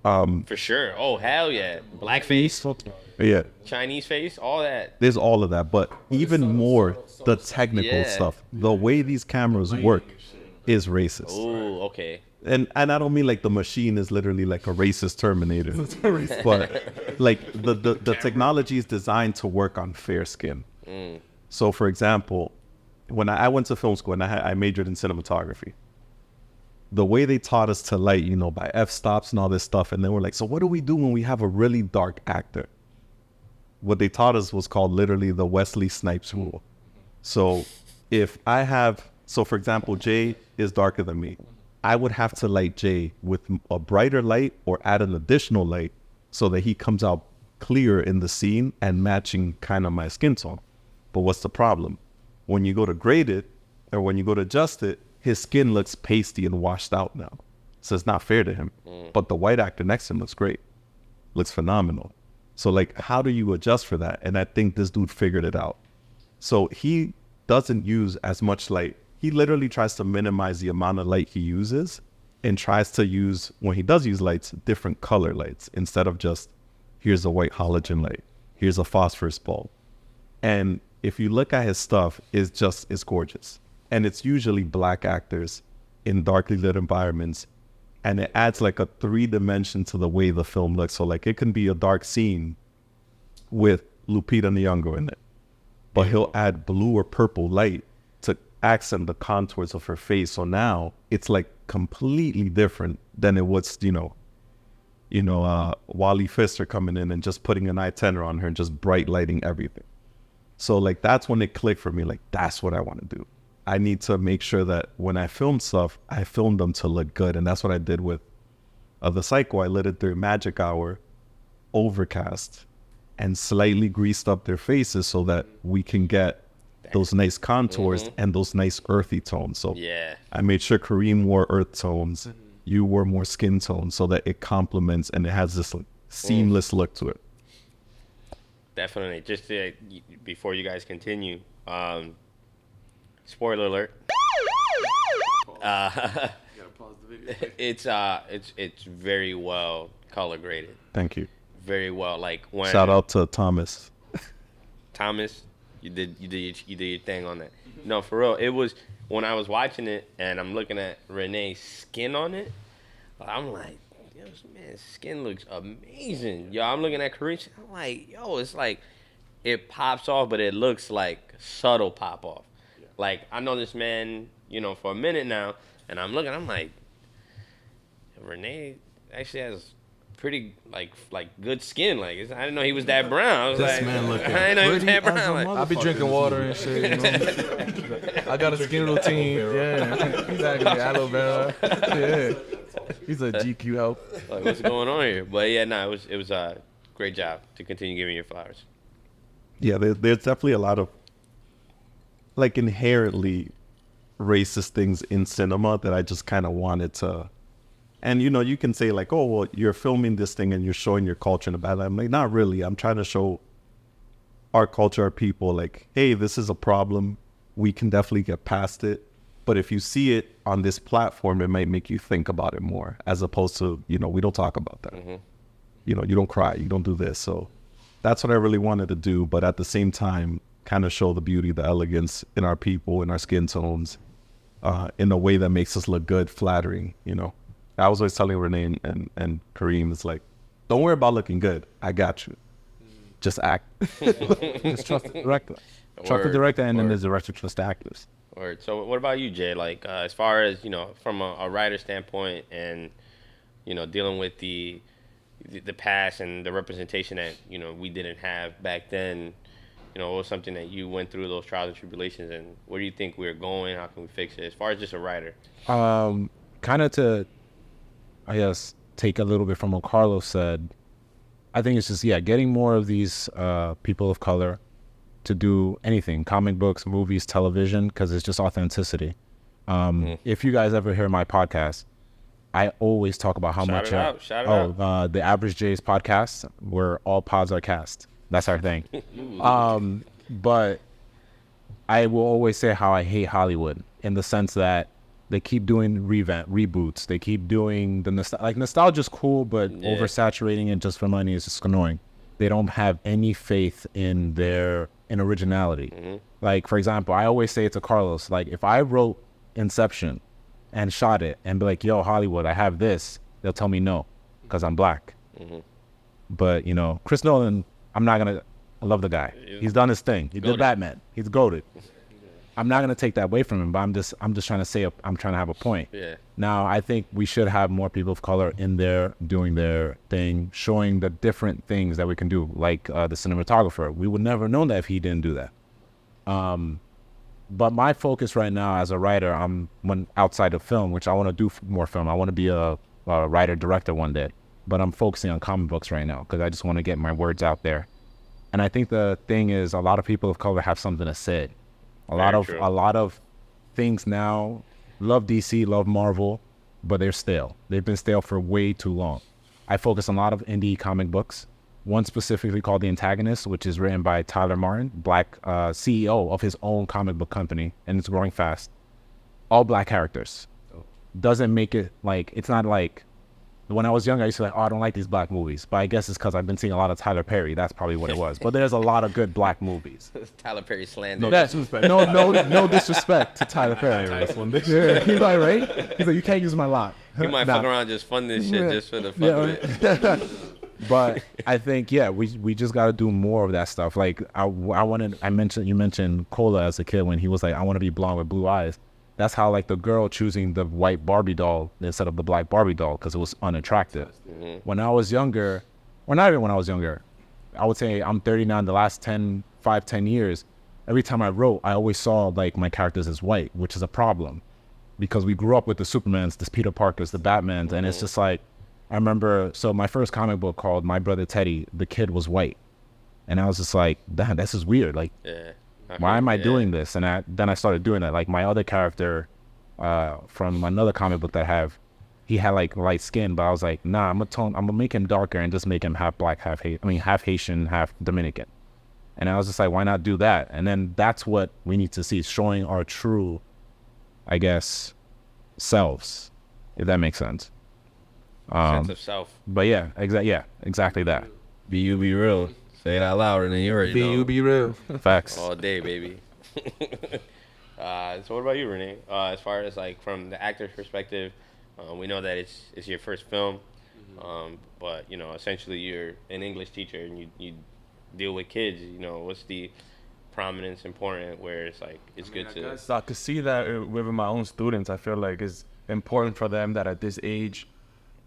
For sure. Oh, hell yeah. Blackface, Yeah. Chinese face, all that. There's all of that, but even more the technical stuff. The way these cameras work is racist. Oh, okay. And I don't mean like the machine is literally like a racist Terminator, but like the technology is designed to work on fair skin. So for example, when I went to film school and I majored in cinematography, the way they taught us to light, you know, by f-stops and all this stuff. And then we're like, so what do we do when we have a really dark actor? What they taught us was called literally the Wesley Snipes rule. So if I have, so for example, Jay is darker than me. I would have to light Jay with a brighter light or add an additional light so that he comes out clear in the scene and matching kind of my skin tone. But what's the problem? When you go to grade it or when you go to adjust it, his skin looks pasty and washed out now. So it's not fair to him. But the white actor next to him looks great, looks phenomenal. So like, how do you adjust for that? And I think this dude figured it out. So he doesn't use as much light. He literally tries to minimize the amount of light he uses and tries to use, when he does use lights, different color lights instead of just, here's a white halogen light, here's a phosphorus bulb. And if you look at his stuff, it's gorgeous. And it's usually black actors in darkly lit environments. And it adds like a 3-dimension to the way the film looks. So like it can be a dark scene with Lupita Nyong'o in it, but he'll add blue or purple light to accent the contours of her face. So now it's like completely different than it was, Wally Pfister coming in and just putting an eye tenor on her and just bright lighting everything. So like, that's when it clicked for me. Like, that's what I want to do. I need to make sure that when I film stuff, I film them to look good. And that's what I did with The Psycho. I lit it through Magic Hour, overcast, and slightly greased up their faces so that we can get those nice contours and those nice earthy tones. So I made sure Kareem wore earth tones, you wore more skin tones, so that it complements and it has this like, seamless look to it. Definitely. Just before you guys continue, spoiler alert. It's very well color graded. Thank you. Very well. Like when shout out to Thomas. Thomas, you did your thing on that. No, for real. It was when I was watching it and I'm looking at Rene's skin on it. I'm like, yo, man, skin looks amazing. Yo, I'm looking at Kareem. I'm like, yo, it's like it pops off, but it looks like subtle pop off. Yeah. Like I know this man, for a minute now, and I'm looking. I'm like, Rene actually has pretty like good skin. Like I didn't know he was that brown. I was This like, man looking I didn't know he was that brown. Like, I be drinking water and shit. I got a skin routine. Yeah, he's actually aloe vera. Yeah, he's a GQ help. Like what's going on here? But yeah, no, it was a great job to continue giving your flowers. Yeah, there's definitely a lot of like inherently racist things in cinema that I just kind of wanted to. And, you can say like, oh, well, you're filming this thing and you're showing your culture in a bad light. I'm like, not really. I'm trying to show our culture, our people, like, hey, this is a problem. We can definitely get past it. But if you see it on this platform, it might make you think about it more, as opposed to, we don't talk about that. You don't cry. You don't do this. So that's what I really wanted to do. But at the same time, kind of show the beauty, the elegance in our people, in our skin tones, in a way that makes us look good, flattering, I was always telling Rene and Kareem, it's like, don't worry about looking good. I got you. Just act. Just trust the director. Trust the director, and then the director trust the actors. Word. So what about you, Jay? Like as far as from a writer standpoint, and dealing with the past and the representation that we didn't have back then. What was something that you went through those trials and tribulations, and where do you think we're going? How can we fix it? As far as just a writer. Kind of to, I guess, take a little bit from what Carlos said. I think it's just, getting more of these people of color to do anything, comic books, movies, television, because it's just authenticity. If you guys ever hear my podcast, I always talk about how much... Shout it out. The Average J's podcast, where all pods are cast. That's our thing. But I will always say how I hate Hollywood, in the sense that they keep doing reboots. They keep doing the nostalgia's cool, but oversaturating it just for money is just annoying. They don't have any faith in originality. Like, for example, I always say it to Carlos, like, if I wrote Inception and shot it and be like, yo, Hollywood, I have this, they'll tell me no, because I'm black. But, Chris Nolan, I love the guy. He's done his thing. He did Batman. He's goated. I'm not gonna take that away from him, but I'm just trying to say I'm trying to have a point. Yeah. Now I think we should have more people of color in there doing their thing, showing the different things that we can do, like the cinematographer. We would never know that if he didn't do that. But my focus right now as a writer, when outside of film, which I want to do more film. I want to be a writer director one day, but I'm focusing on comic books right now because I just want to get my words out there. And I think the thing is, a lot of people of color have something to say. A lot of things now love DC, love Marvel, but they're stale. They've been stale for way too long. I focus on a lot of indie comic books. One specifically called The Antagonist, which is written by Tyler Martin, black CEO of his own comic book company, and it's growing fast. All black characters. Doesn't make it like, it's not like, when I was younger, I used to be like, oh, I don't like these black movies. But I guess it's because I've been seeing a lot of Tyler Perry. That's probably what it was. But there's a lot of good black movies. Tyler Perry slander. No disrespect to Tyler Perry. Yeah, he's like, right? He's like, you can't use my lot. You might fuck around just fund this shit just for the fuck of it. But I think, yeah, we just got to do more of that stuff. Like you mentioned Cola as a kid when he was like, I want to be blonde with blue eyes. That's how, like, the girl choosing the white Barbie doll instead of the black Barbie doll because it was unattractive. Mm-hmm. When I was younger, or not even when I was younger, I would say I'm 39. The last 10 years, every time I wrote, I always saw, like, my characters as white, which is a problem because we grew up with the Supermans, the Peter Parkers, the Batmans, and it's just like, I remember, so my first comic book called My Brother Teddy, the kid was white. And I was just like, damn, this is weird. Like, why am I doing this? And then I started doing that. Like, my other character from another comic book that I have, he had, like, light skin, but I was like, nah, I'm gonna make him darker and just make him half black, half Haitian, half Dominican. And I was just like, why not do that? And then that's what we need to see, showing our true, I guess, selves, if that makes sense. Sense of self. But yeah, exactly that. Be you, be real. Say it out loud, and then you already know. Be you, be real. Facts. All day, baby. So what about you, Rene? As far as, like, from the actor's perspective, we know that it's your first film, but, you know, essentially you're an English teacher and you deal with kids. You know, what's the prominence important where it's like it's good to... I could see that with my own students. I feel like it's important for them that at this age,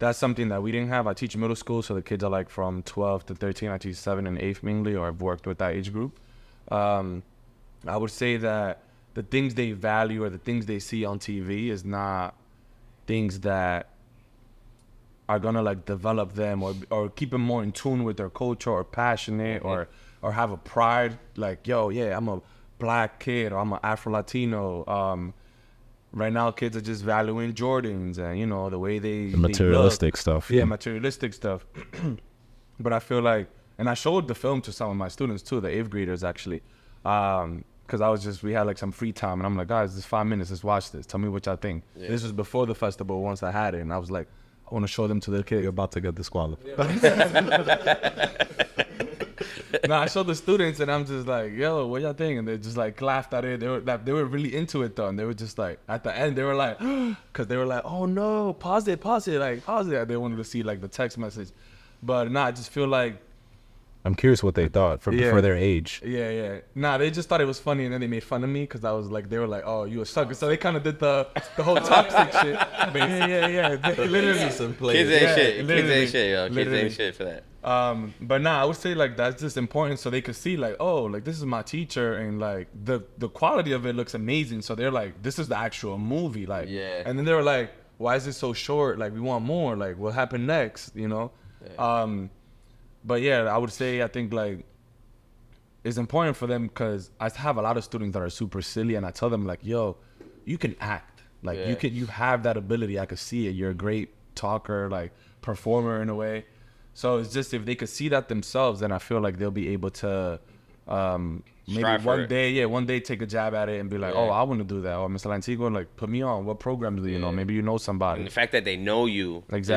that's something that we didn't have. I teach middle school, so the kids are like from 12 to 13. I teach 7 and 8 mainly, or I've worked with that age group. I would say that the things they value or the things they see on TV is not things that are gonna, like, develop them or keep them more in tune with their culture or passionate or have a pride. Like, yo, yeah, I'm a black kid or I'm an Afro-Latino. Right now, kids are just valuing Jordans and, you know, the way the materialistic stuff. Yeah, materialistic stuff. But I feel like, and I showed the film to some of my students too, the 8th graders actually, because we had like some free time, and I'm like, guys, this 5 minutes, let's watch this. Tell me what y'all think. Yeah. This was before the festival. Once I had it, and I was like, I want to show them to the kids. You're about to get disqualified. No, I showed the students, and I'm just like, yo, what y'all think? And they just like laughed at it. They were really into it though, and they were just like, at the end, they were like, because they were like, oh no, pause it, like pause it. They wanted to see like the text message, but I just feel like, I'm curious what they thought for their age. Yeah. Nah, they just thought it was funny, and then they made fun of me because I was like, they were like, oh, you a sucker. So they kind of did the whole toxic shit. But yeah. They literally some kids ain't shit. Kids ain't shit, yo. Kids ain't shit for that. But I would say like that's just important so they could see like, oh, like this is my teacher, and like the quality of it looks amazing. So they're like, this is the actual movie, like. Yeah. And then they were like, why is it so short? Like we want more. Like what happened next? You know. Yeah. But yeah, I would say I think like it's important for them because I have a lot of students that are super silly, and I tell them like, yo, you can act, like you have that ability. I could see it. You're a great talker, like performer in a way. So it's just if they could see that themselves, then I feel like they'll be able to maybe one day take a jab at it and be like, oh, I want to do that. Or Mr. Lantigua, like put me on. What programs do you know? Maybe you know somebody. And the fact that they know you is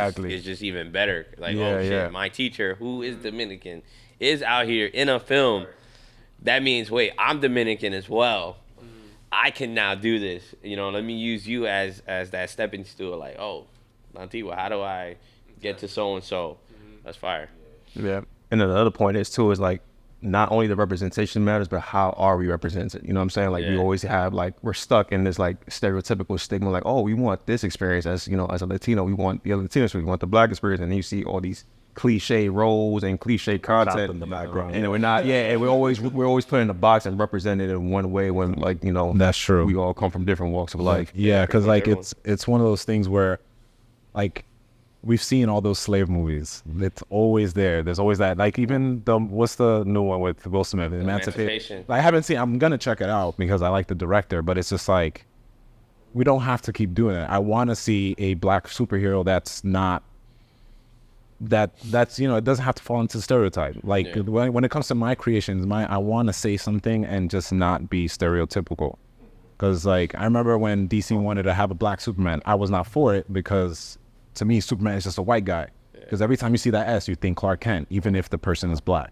just even better. Like, shit, my teacher, who is Dominican, is out here in a film. That means, wait, I'm Dominican as well. I can now do this. You know, let me use you as that stepping stool. Like, oh, Lantigua, how do I get to so-and-so? That's fire. Yeah. And then the other point is, too, is like, not only the representation matters, but how are we represented? You know what I'm saying? Like we always have like, we're stuck in this like stereotypical stigma, like, oh, we want this experience as, you know, as a Latino, we want the other Latinos, we want the Black experience. And then you see all these cliche roles and cliche content in the background. and we're not, and we're always put in a box and represented in one way when, like, you know, That's true. we all come from different walks of life. Yeah, because like it's one of those things where, like, we've seen all those slave movies. It's always there. There's always that. Like even what's the new one with Will Smith? Emancipation. I haven't seen. I'm gonna check it out because I like the director. But it's just like we don't have to keep doing it. I want to see a Black superhero that's not that's you know, it doesn't have to fall into stereotype. Like when it comes to my creations, I want to say something and just not be stereotypical. Because like I remember when DC wanted to have a Black Superman, I was not for it because to me Superman is just a white guy. Because every time you see that S, you think Clark Kent, even if the person is Black.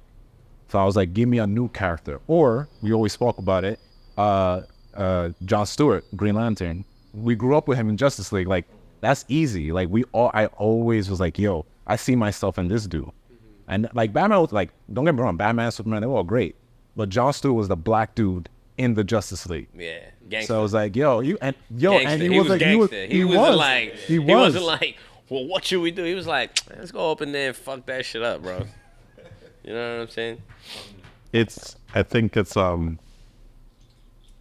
So I was like, give me a new character. Or we always spoke about it, John Stewart, Green Lantern. We grew up with him in Justice League. Like that's easy. Like I always was like, yo, I see myself in this dude. And like Batman was like, don't get me wrong, Batman, Superman, they were all great. But John Stewart was the Black dude in the Justice League. Yeah, gangster. So I was like, yo, and Gangster. he was like, he wasn't like, well, what should we do? He was like, let's go up in there and fuck that shit up, bro. You know what I'm saying? I think it's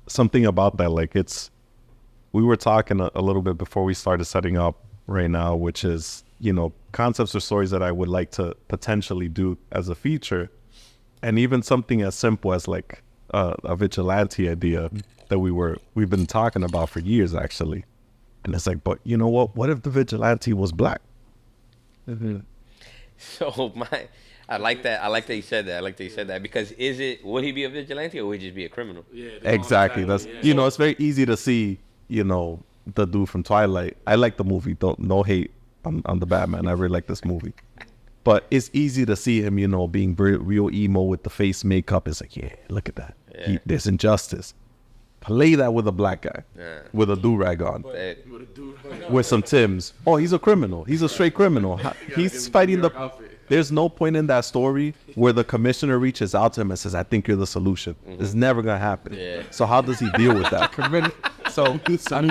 something about that. Like we were talking a little bit before we started setting up right now, which is, you know, concepts or stories that I would like to potentially do as a feature. And even something as simple as like a vigilante idea that we've been talking about for years, actually. And it's like, but you know what if the vigilante was Black? So I like that you said that. Because would he be a vigilante or would he just be a criminal? Yeah, Exactly. That's you know, it's very easy to see, you know, the dude from Twilight. I like the movie. No hate on the Batman. I really like this movie. But it's easy to see him, you know, being real emo with the face makeup. It's like, yeah, look at that. Yeah. There's injustice. Play that with a Black guy, with a do-rag on, with some Timbs. Oh, he's a criminal. He's a straight criminal. He's fighting There's no point in that story where the commissioner reaches out to him and says, I think you're the solution. It's never going to happen. Yeah. So how does he deal with that?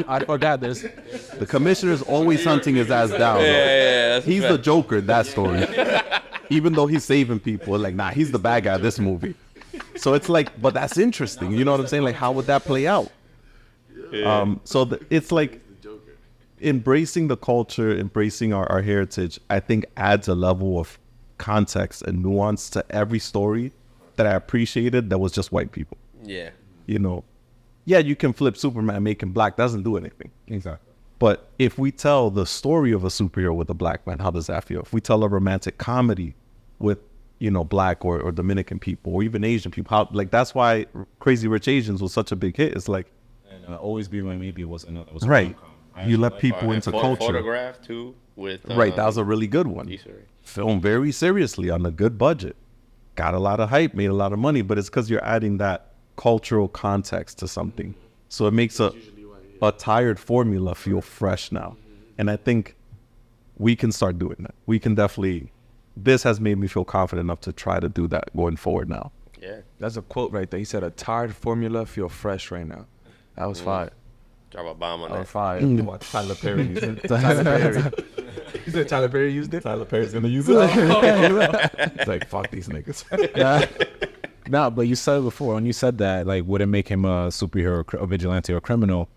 I forgot this. The commissioner's always hunting his ass down. He's the Joker in that story. Even though he's saving people, like, nah, he's the bad guy of this movie. So it's like, but that's interesting. You know what I'm saying? Like, how would that play out? It's like embracing the culture, embracing our heritage, I think adds a level of context and nuance to every story that I appreciated that was just white people. Yeah. You know, yeah, you can flip Superman, make him Black, doesn't do anything. Exactly. But if we tell the story of a superhero with a Black man, how does that feel? If we tell a romantic comedy with, you know, Black or Dominican people or even Asian people, how, like, that's why Crazy Rich Asians was such a big hit. It's like, And Always Be My Maybe was another. Was right. You let people into culture. Photograph too with Right, that was a really good one. Filmed very seriously on a good budget. Got a lot of hype, made a lot of money, but it's because you're adding that cultural context to something. So it makes a tired formula feel fresh now. And I think we can start doing that. We can definitely, this has made me feel confident enough to try to do that going forward now. Yeah. That's a quote right there. He said, a tired formula feel fresh right now. That was fire. Drop a bomb on That that. was fire. Tyler Perry used it. Tyler Perry. You said Tyler Perry used it? Tyler Perry's going to use it. It's like, fuck these niggas. No, but you said it before, when you said that, like, would it make him a superhero, a vigilante, or a criminal?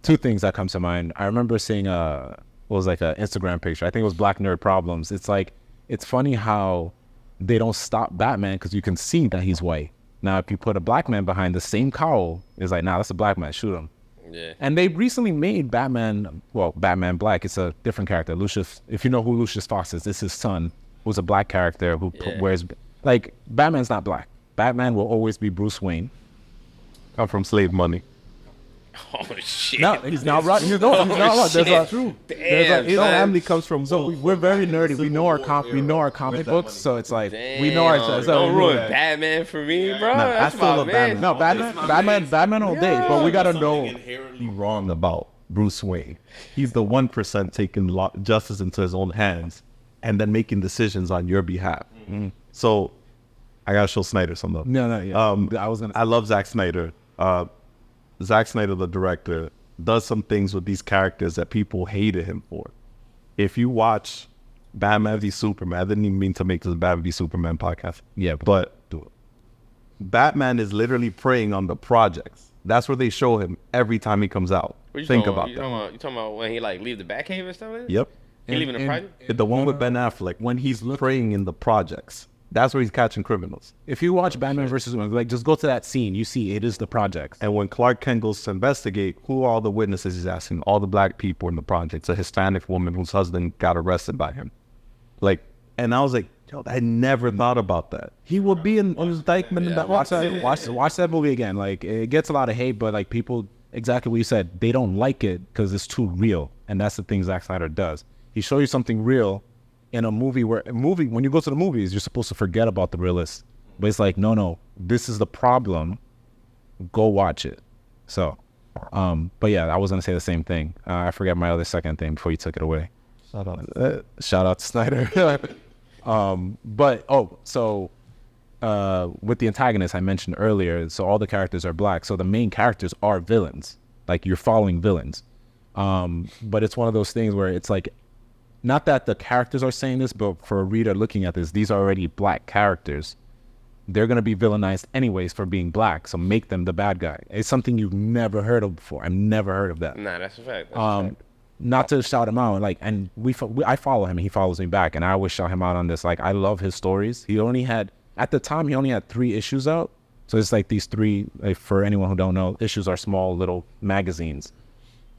Two things that come to mind. I remember seeing what was like an Instagram picture. I think it was Black Nerd Problems. It's like, it's funny how they don't stop Batman because you can see that he's white. Now, if you put a Black man behind the same cowl, it's like, nah, that's a Black man, shoot him. Yeah. And they recently made Batman Black. It's a different character. Lucius, if you know who Lucius Fox is, this is his son, who's a Black character who wears, like, Batman's not Black. Batman will always be Bruce Wayne. Come from slave money. Oh shit. No, he's not right. He's not right. There's true. Damn, You know, son. family comes from. So we're very nerdy. We know our comic books. So it's like we know our. Damn, So don't we ruin know- Batman for me, bro. I That's still my love man. Batman. No, Batman all day. But we gotta know. Inherently wrong about Bruce Wayne. He's the 1% taking justice into his own hands and then making decisions on your behalf. So I gotta show Snyder some love. No, yeah. I was gonna. I love Zack Snyder. Zack Snyder, the director, does some things with these characters that people hated him for. If you watch Batman v Superman, I didn't even mean to make this Batman v Superman podcast. Yeah, but Batman is literally preying on the projects. That's where they show him every time he comes out. Think about that. You talking about when he like leave the Batcave and stuff like that? Yep. He leaving the project? The one with Ben Affleck, when he's preying in the projects. That's where he's catching criminals. If you watch Batman versus Superman, like just go to that scene, you see it is the projects. And when Clark Kent goes to investigate, who are all the witnesses he's asking? All the black people in the projects. A Hispanic woman whose husband got arrested by him. Like, and I was like, yo, I never thought about that. He would be on his indictment in that. Watch that movie again. Like, it gets a lot of hate, but like people, exactly what you said, they don't like it because it's too real. And that's the thing Zack Snyder does. He shows you something real in a movie when you go to the movies, you're supposed to forget about the realist. But it's like, no, this is the problem. Go watch it. So, but yeah, I was going to say the same thing. I forgot my other second thing before you took it away. Shout out to Snyder. With the antagonist I mentioned earlier, so all the characters are black. So the main characters are villains. Like, you're following villains. But it's one of those things where it's like, not that the characters are saying this, but for a reader looking at this, these are already black characters. They're going to be villainized anyways for being black, so make them the bad guy. It's something you've never heard of before. I've never heard of that. Nah, that's a fact. That's a fact. Not to shout him out, like, and I follow him, and he follows me back, and I always shout him out on this. Like, I love his stories. At the time, he only had 3 issues out. So it's like these 3, like, for anyone who don't know, issues are small little magazines.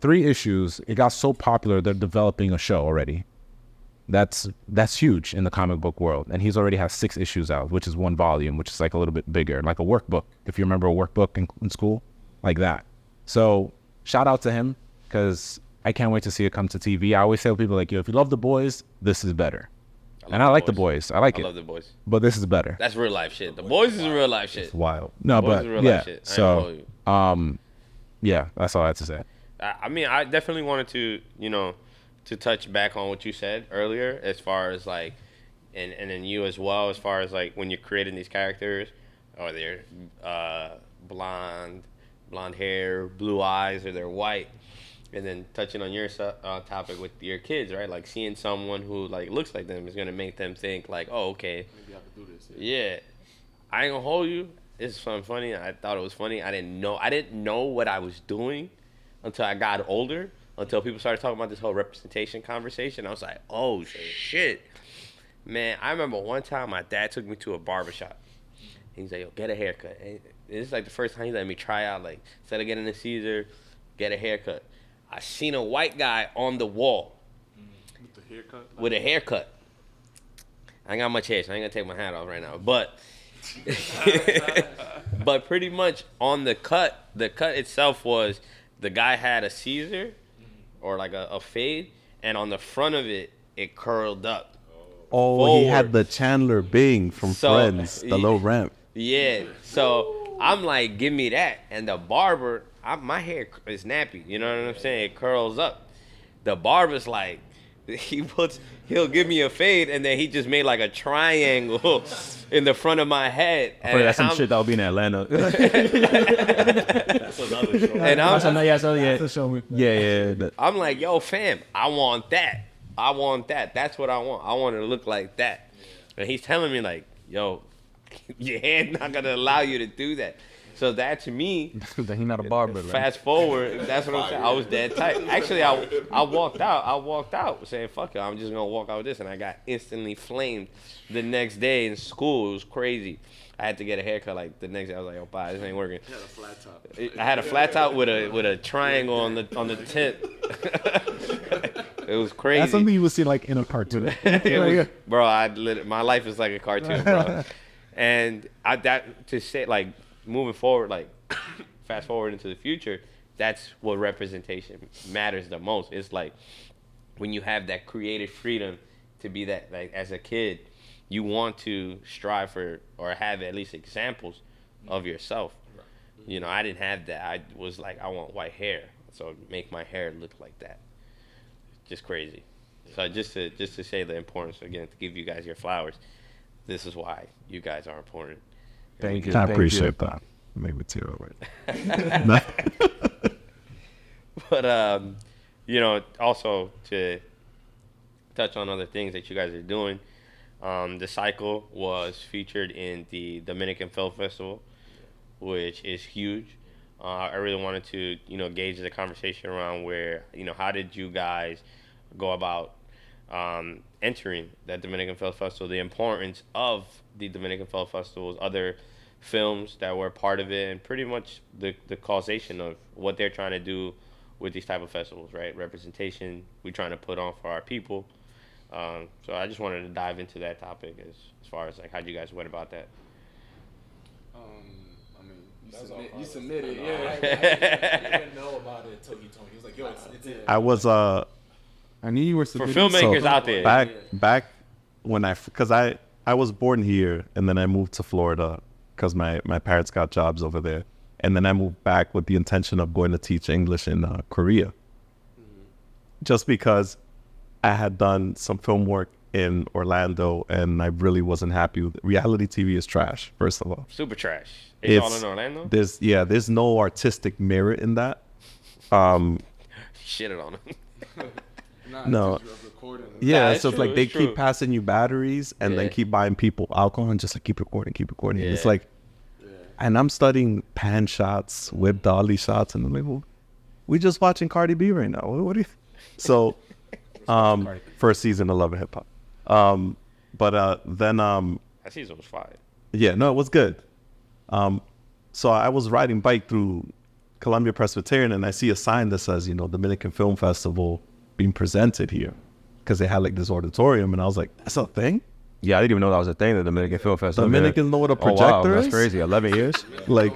3 issues, it got so popular, they're developing a show already. That's huge in the comic book world. And he's already has 6 issues out, which is 1 volume, which is like a little bit bigger, like a workbook. If you remember a workbook in school, like that. So shout out to him, because I can't wait to see it come to TV. I always tell people, like, yo, if you love The Boys, this is better. I like The Boys. I like it. I love The Boys. But this is better. That's real life shit. The Boys is real life shit. It's wild. No, Boys but is real yeah. life shit. So, yeah, that's all I had to say. I mean, I definitely wanted to, to touch back on what you said earlier, as far as like, and then you as well, as far as like when you're creating these characters, or they're blonde hair, blue eyes, or they're white, and then touching on your topic with your kids, right? Like seeing someone who like looks like them is gonna make them think like, oh, okay, Maybe I have to do this. yeah. I ain't gonna hold you. It's something funny. I thought it was funny. I didn't know what I was doing until I got older. Until people started talking about this whole representation conversation. I was like, oh, shit. Man, I remember one time my dad took me to a barbershop. He's like, yo, get a haircut. And this is like the first time he let me try out, like, instead of getting a Caesar, get a haircut. I seen a white guy on the wall. With the haircut? With a haircut. I ain't got much hair, so I ain't gonna take my hat off right now. But but pretty much on the cut itself was the guy had a Caesar or like a fade, and on the front of it, it curled up. Oh, forward. he had the Chandler Bing from Friends, the low ramp. Yeah, so I'm like, give me that. And the barber, my hair is nappy, you know what I'm saying? It curls up. The barber's like, he'll give me a fade, and then he just made like a triangle in the front of my head. I that's some shit that will be in Atlanta. And I'm like, yo, fam, I want that. That's what I want. I want it to look like that. And he's telling me like, yo, your hair's not gonna allow you to do that. So that to me, Then he not a barber. fast forward, that's what I'm saying. I was dead tight. Actually, I walked out saying, fuck it, I'm just gonna walk out with this, and I got instantly flamed the next day in school. It was crazy. I had to get a haircut like the next day. I was like, oh, bye, this ain't working. You had a flat top. I had a flat top with a triangle on the tip. It was crazy. That's something you would see like in a cartoon. Bro, my life is like a cartoon, bro. And to say like moving forward, like fast forward into the future, that's what representation matters the most. It's like when you have that creative freedom to be that, like as a kid, you want to strive for or have at least examples of yourself. You know, I didn't have that. I was like, I want white hair, so make my hair look like that. Just crazy. So just to say the importance, again, to give you guys your flowers, this is why you guys are important. Thank you. I thank you. appreciate that. Make me tear up. But you know, also to touch on other things that you guys are doing, the cycle was featured in the Dominican Film Festival, which is huge. I really wanted to, you know, gauge the conversation around where, you know, how did you guys go about entering that Dominican Film Festival, the importance of the Dominican Film Festival's other films that were part of it, and pretty much the causation of what they're trying to do with these type of festivals, right? Representation we're trying to put on for our people. So I just wanted to dive into that topic as far as like how you guys went about that. I mean, you submitted, yeah. I didn't know about it until he told me. He was like, "Yo, it's it." I was I knew you were For submitting. filmmakers out there, back when because I was born here and then I moved to Florida because my parents got jobs over there, and then I moved back with the intention of going to teach English in Korea, just because I had done some film work in Orlando and I really wasn't happy with it. Reality TV is trash, first of all. super trash. It's all in Orlando. There's no artistic merit in that. Shitted on them. No. Yeah, so it's like they keep passing you batteries and then keep buying people alcohol and just like keep recording. Yeah. It's like, and I'm studying pan shots, whip dolly shots, and I'm like, well, we just watching Cardi B right now. What do you? So, first season of Love and Hip Hop. But then That season was fire. yeah, no, it was good. So I was riding bike through Columbia Presbyterian and I see a sign that says, you know, Dominican Film Festival being presented here, because they had like this auditorium, and I was like, that's a thing? Yeah, I didn't even know that was a thing, the Dominican Film Festival. Dominicans know what a Oh, projector wow, that's is? crazy. 11 years? Like,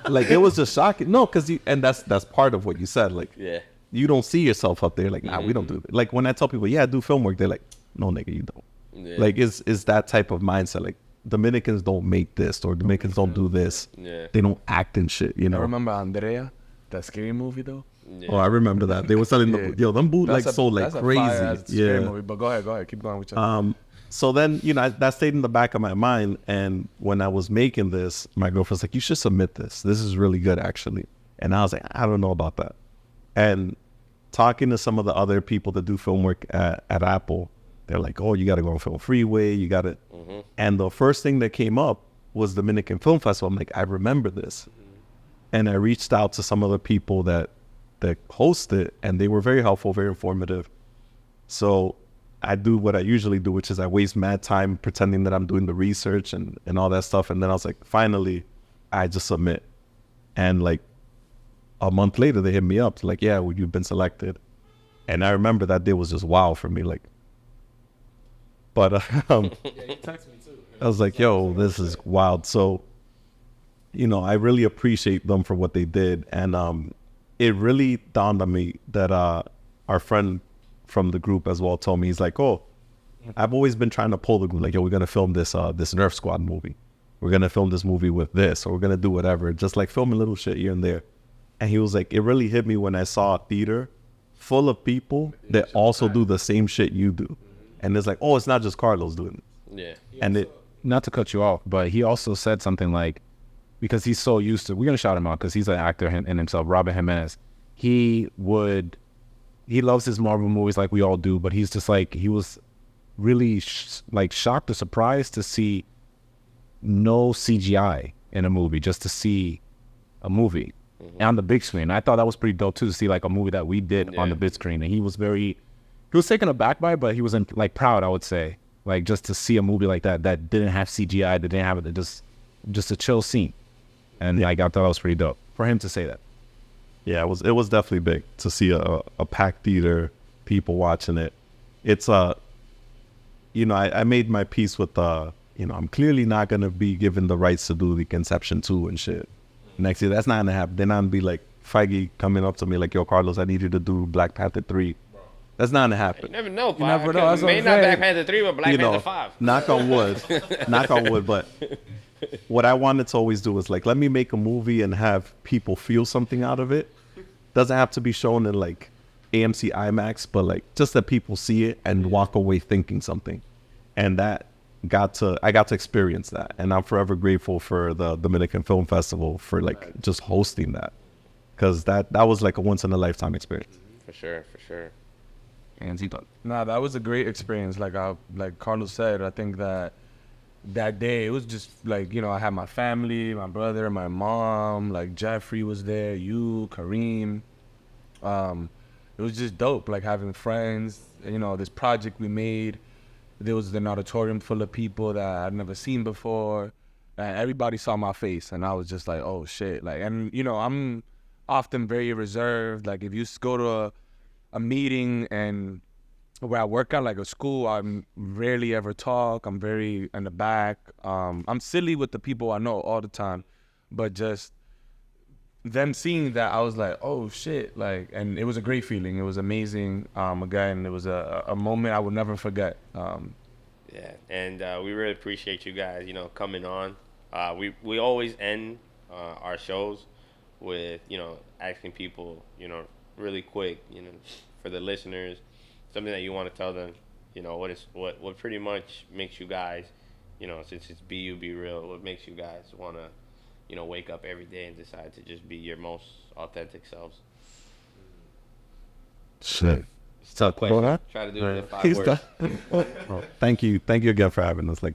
like it was just shocking. No, because and that's part of what you said. Like, Yeah. you don't see yourself up there. Like, nah, we don't do it. Like when I tell people, yeah, I do film work, they're like, no, nigga, you don't. Yeah. Like, is that type of mindset? Like, Dominicans don't make this, or Dominicans don't do this. Yeah. They don't act in shit, you I know. remember Andrea, that scary movie though. Yeah. Oh, I remember that. They were selling Yeah. yo, them bootlegs That's sold like that's a crazy. fire-ass scary Yeah. movie. But go ahead, keep going with your. So then, you know, that stayed in the back of my mind. And when I was making this, my girlfriend's like, you should submit this. This is really good, actually. And I was like, I don't know about that. And talking to some of the other people that do film work at Apple, they're like, oh, you got to go on Film Freeway. You got to. And the first thing that came up was Dominican Film Festival. I'm like, I remember this. And I reached out to some of the people that host it, and they were very helpful, very informative. So I do what I usually do, which is I waste mad time pretending that I'm doing the research and all that stuff. And then I was like, finally, I just submit. And like a month later, they hit me up. Like, yeah, well, you've been selected. And I remember that day was just wow for me. Like, but I was like, yo, this is wild. So, you know, I really appreciate them for what they did. And it really dawned on me that our friend from the group as well told me, he's like, oh, I've always been trying to pull the group, like, yo, we're going to film this Nerf Squad movie. We're going to film this movie with this, or we're going to do whatever, just like filming little shit here and there. And he was like, it really hit me when I saw a theater full of people that also do the same shit you do. And it's like, oh, it's not just Carlos doing it. Yeah. And it, Not to cut you off, but he also said something like, because he's so used to, we're gonna shout him out because he's an actor in himself, Robert Jimenez. He loves his Marvel movies like we all do, but he's just like, he was really shocked or surprised to see no CGI in a movie, just to see a movie on the big screen. I thought that was pretty dope too, to see like a movie that we did on the big screen. And he was taken aback by it, but he wasn't like proud, I would say, like just to see a movie like that didn't have CGI, that didn't have it, just a chill scene. And like, I thought that was pretty dope for him to say that. yeah, it was definitely big to see a packed theater, people watching it. It's you know, I made my peace with you know, I'm clearly not gonna be given the rights to do the Conception 2 and shit. Next year, that's not gonna happen. Then I'm be like Feige coming up to me like, yo, Carlos, I need you to do Black Panther 3. That's not gonna happen. You never know, You never know, that's what Maybe I'm not saying. Black Panther 3, but Black You know, Panther 5. knock on wood, knock on wood. But what I wanted to always do was like, let me make a movie and have people feel something out of it. Doesn't have to be shown in like AMC IMAX, but like just that people see it and walk away thinking something. and I got to experience that, and I'm forever grateful for the Dominican Film Festival for like just hosting that, because that was like a once in a lifetime experience. For sure, for sure. And he thought, Nah, that was a great experience. Like Carlos said, I think that day it was just like, you know, I had my family, my brother, my mom, like Jeffrey was there, you, Kareem. It was just dope, like having friends. You know, this project we made, there was an auditorium full of people that I'd never seen before, and everybody saw my face, and I was just like, oh shit. Like, and you know, I'm often very reserved. Like if you go to a meeting and where I work at, like a school, I'm rarely ever talk. I'm very in the back. I'm silly with the people I know all the time, but just them seeing that, I was like, oh shit. Like, and it was a great feeling. It was amazing. Again, it was a moment I would never forget. Yeah, and we really appreciate you guys, you know, coming on. We always end our shows with, you know, asking people, you know, really quick, you know, for the listeners, something that you want to tell them, you know, what pretty much makes you guys, you know, since it's Be Real, what makes you guys want to, you know, wake up every day and decide to just be your most authentic selves. Shit. It's a tough question. Try to do it in 5 words. Well, thank you again for having us. Like,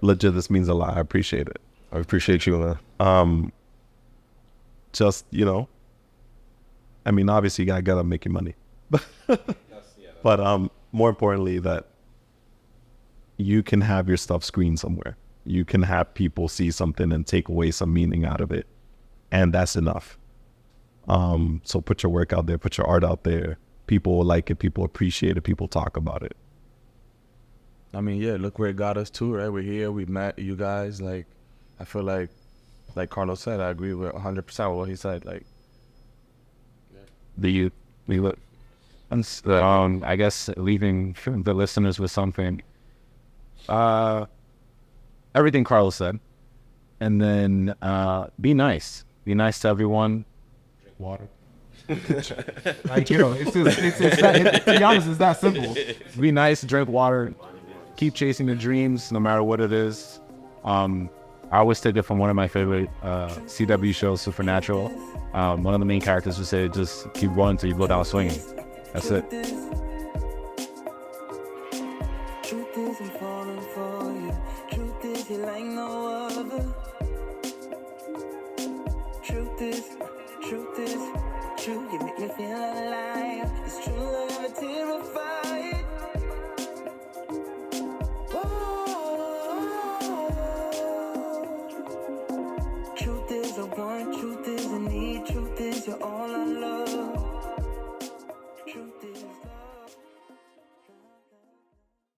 legit, this means a lot. I appreciate it. I appreciate you, man. Just, you know, I mean, obviously you gotta make your money, but more importantly, that you can have your stuff screened somewhere. You can have people see something and take away some meaning out of it, and that's enough. So put your work out there, put your art out there. People will like it, people appreciate it, people talk about it. I mean, yeah, look where it got us to, right? We're here, we met you guys. Like, I feel like Carlos said, I agree with 100% with what he said. Like, I guess leaving the listeners with something. Everything Carlos said, and then be nice. Be nice to everyone. Drink water. Like, you know, it's to be honest, it's that simple. Be nice, drink water, keep chasing the dreams, no matter what it is. I always take it from one of my favorite CW shows, Supernatural. One of the main characters would say, just keep running till you go down swinging. That's it. Truth is I'm falling for you. Truth is you like no other. Truth is, true. You make me feel alive. It's true, I never terrified.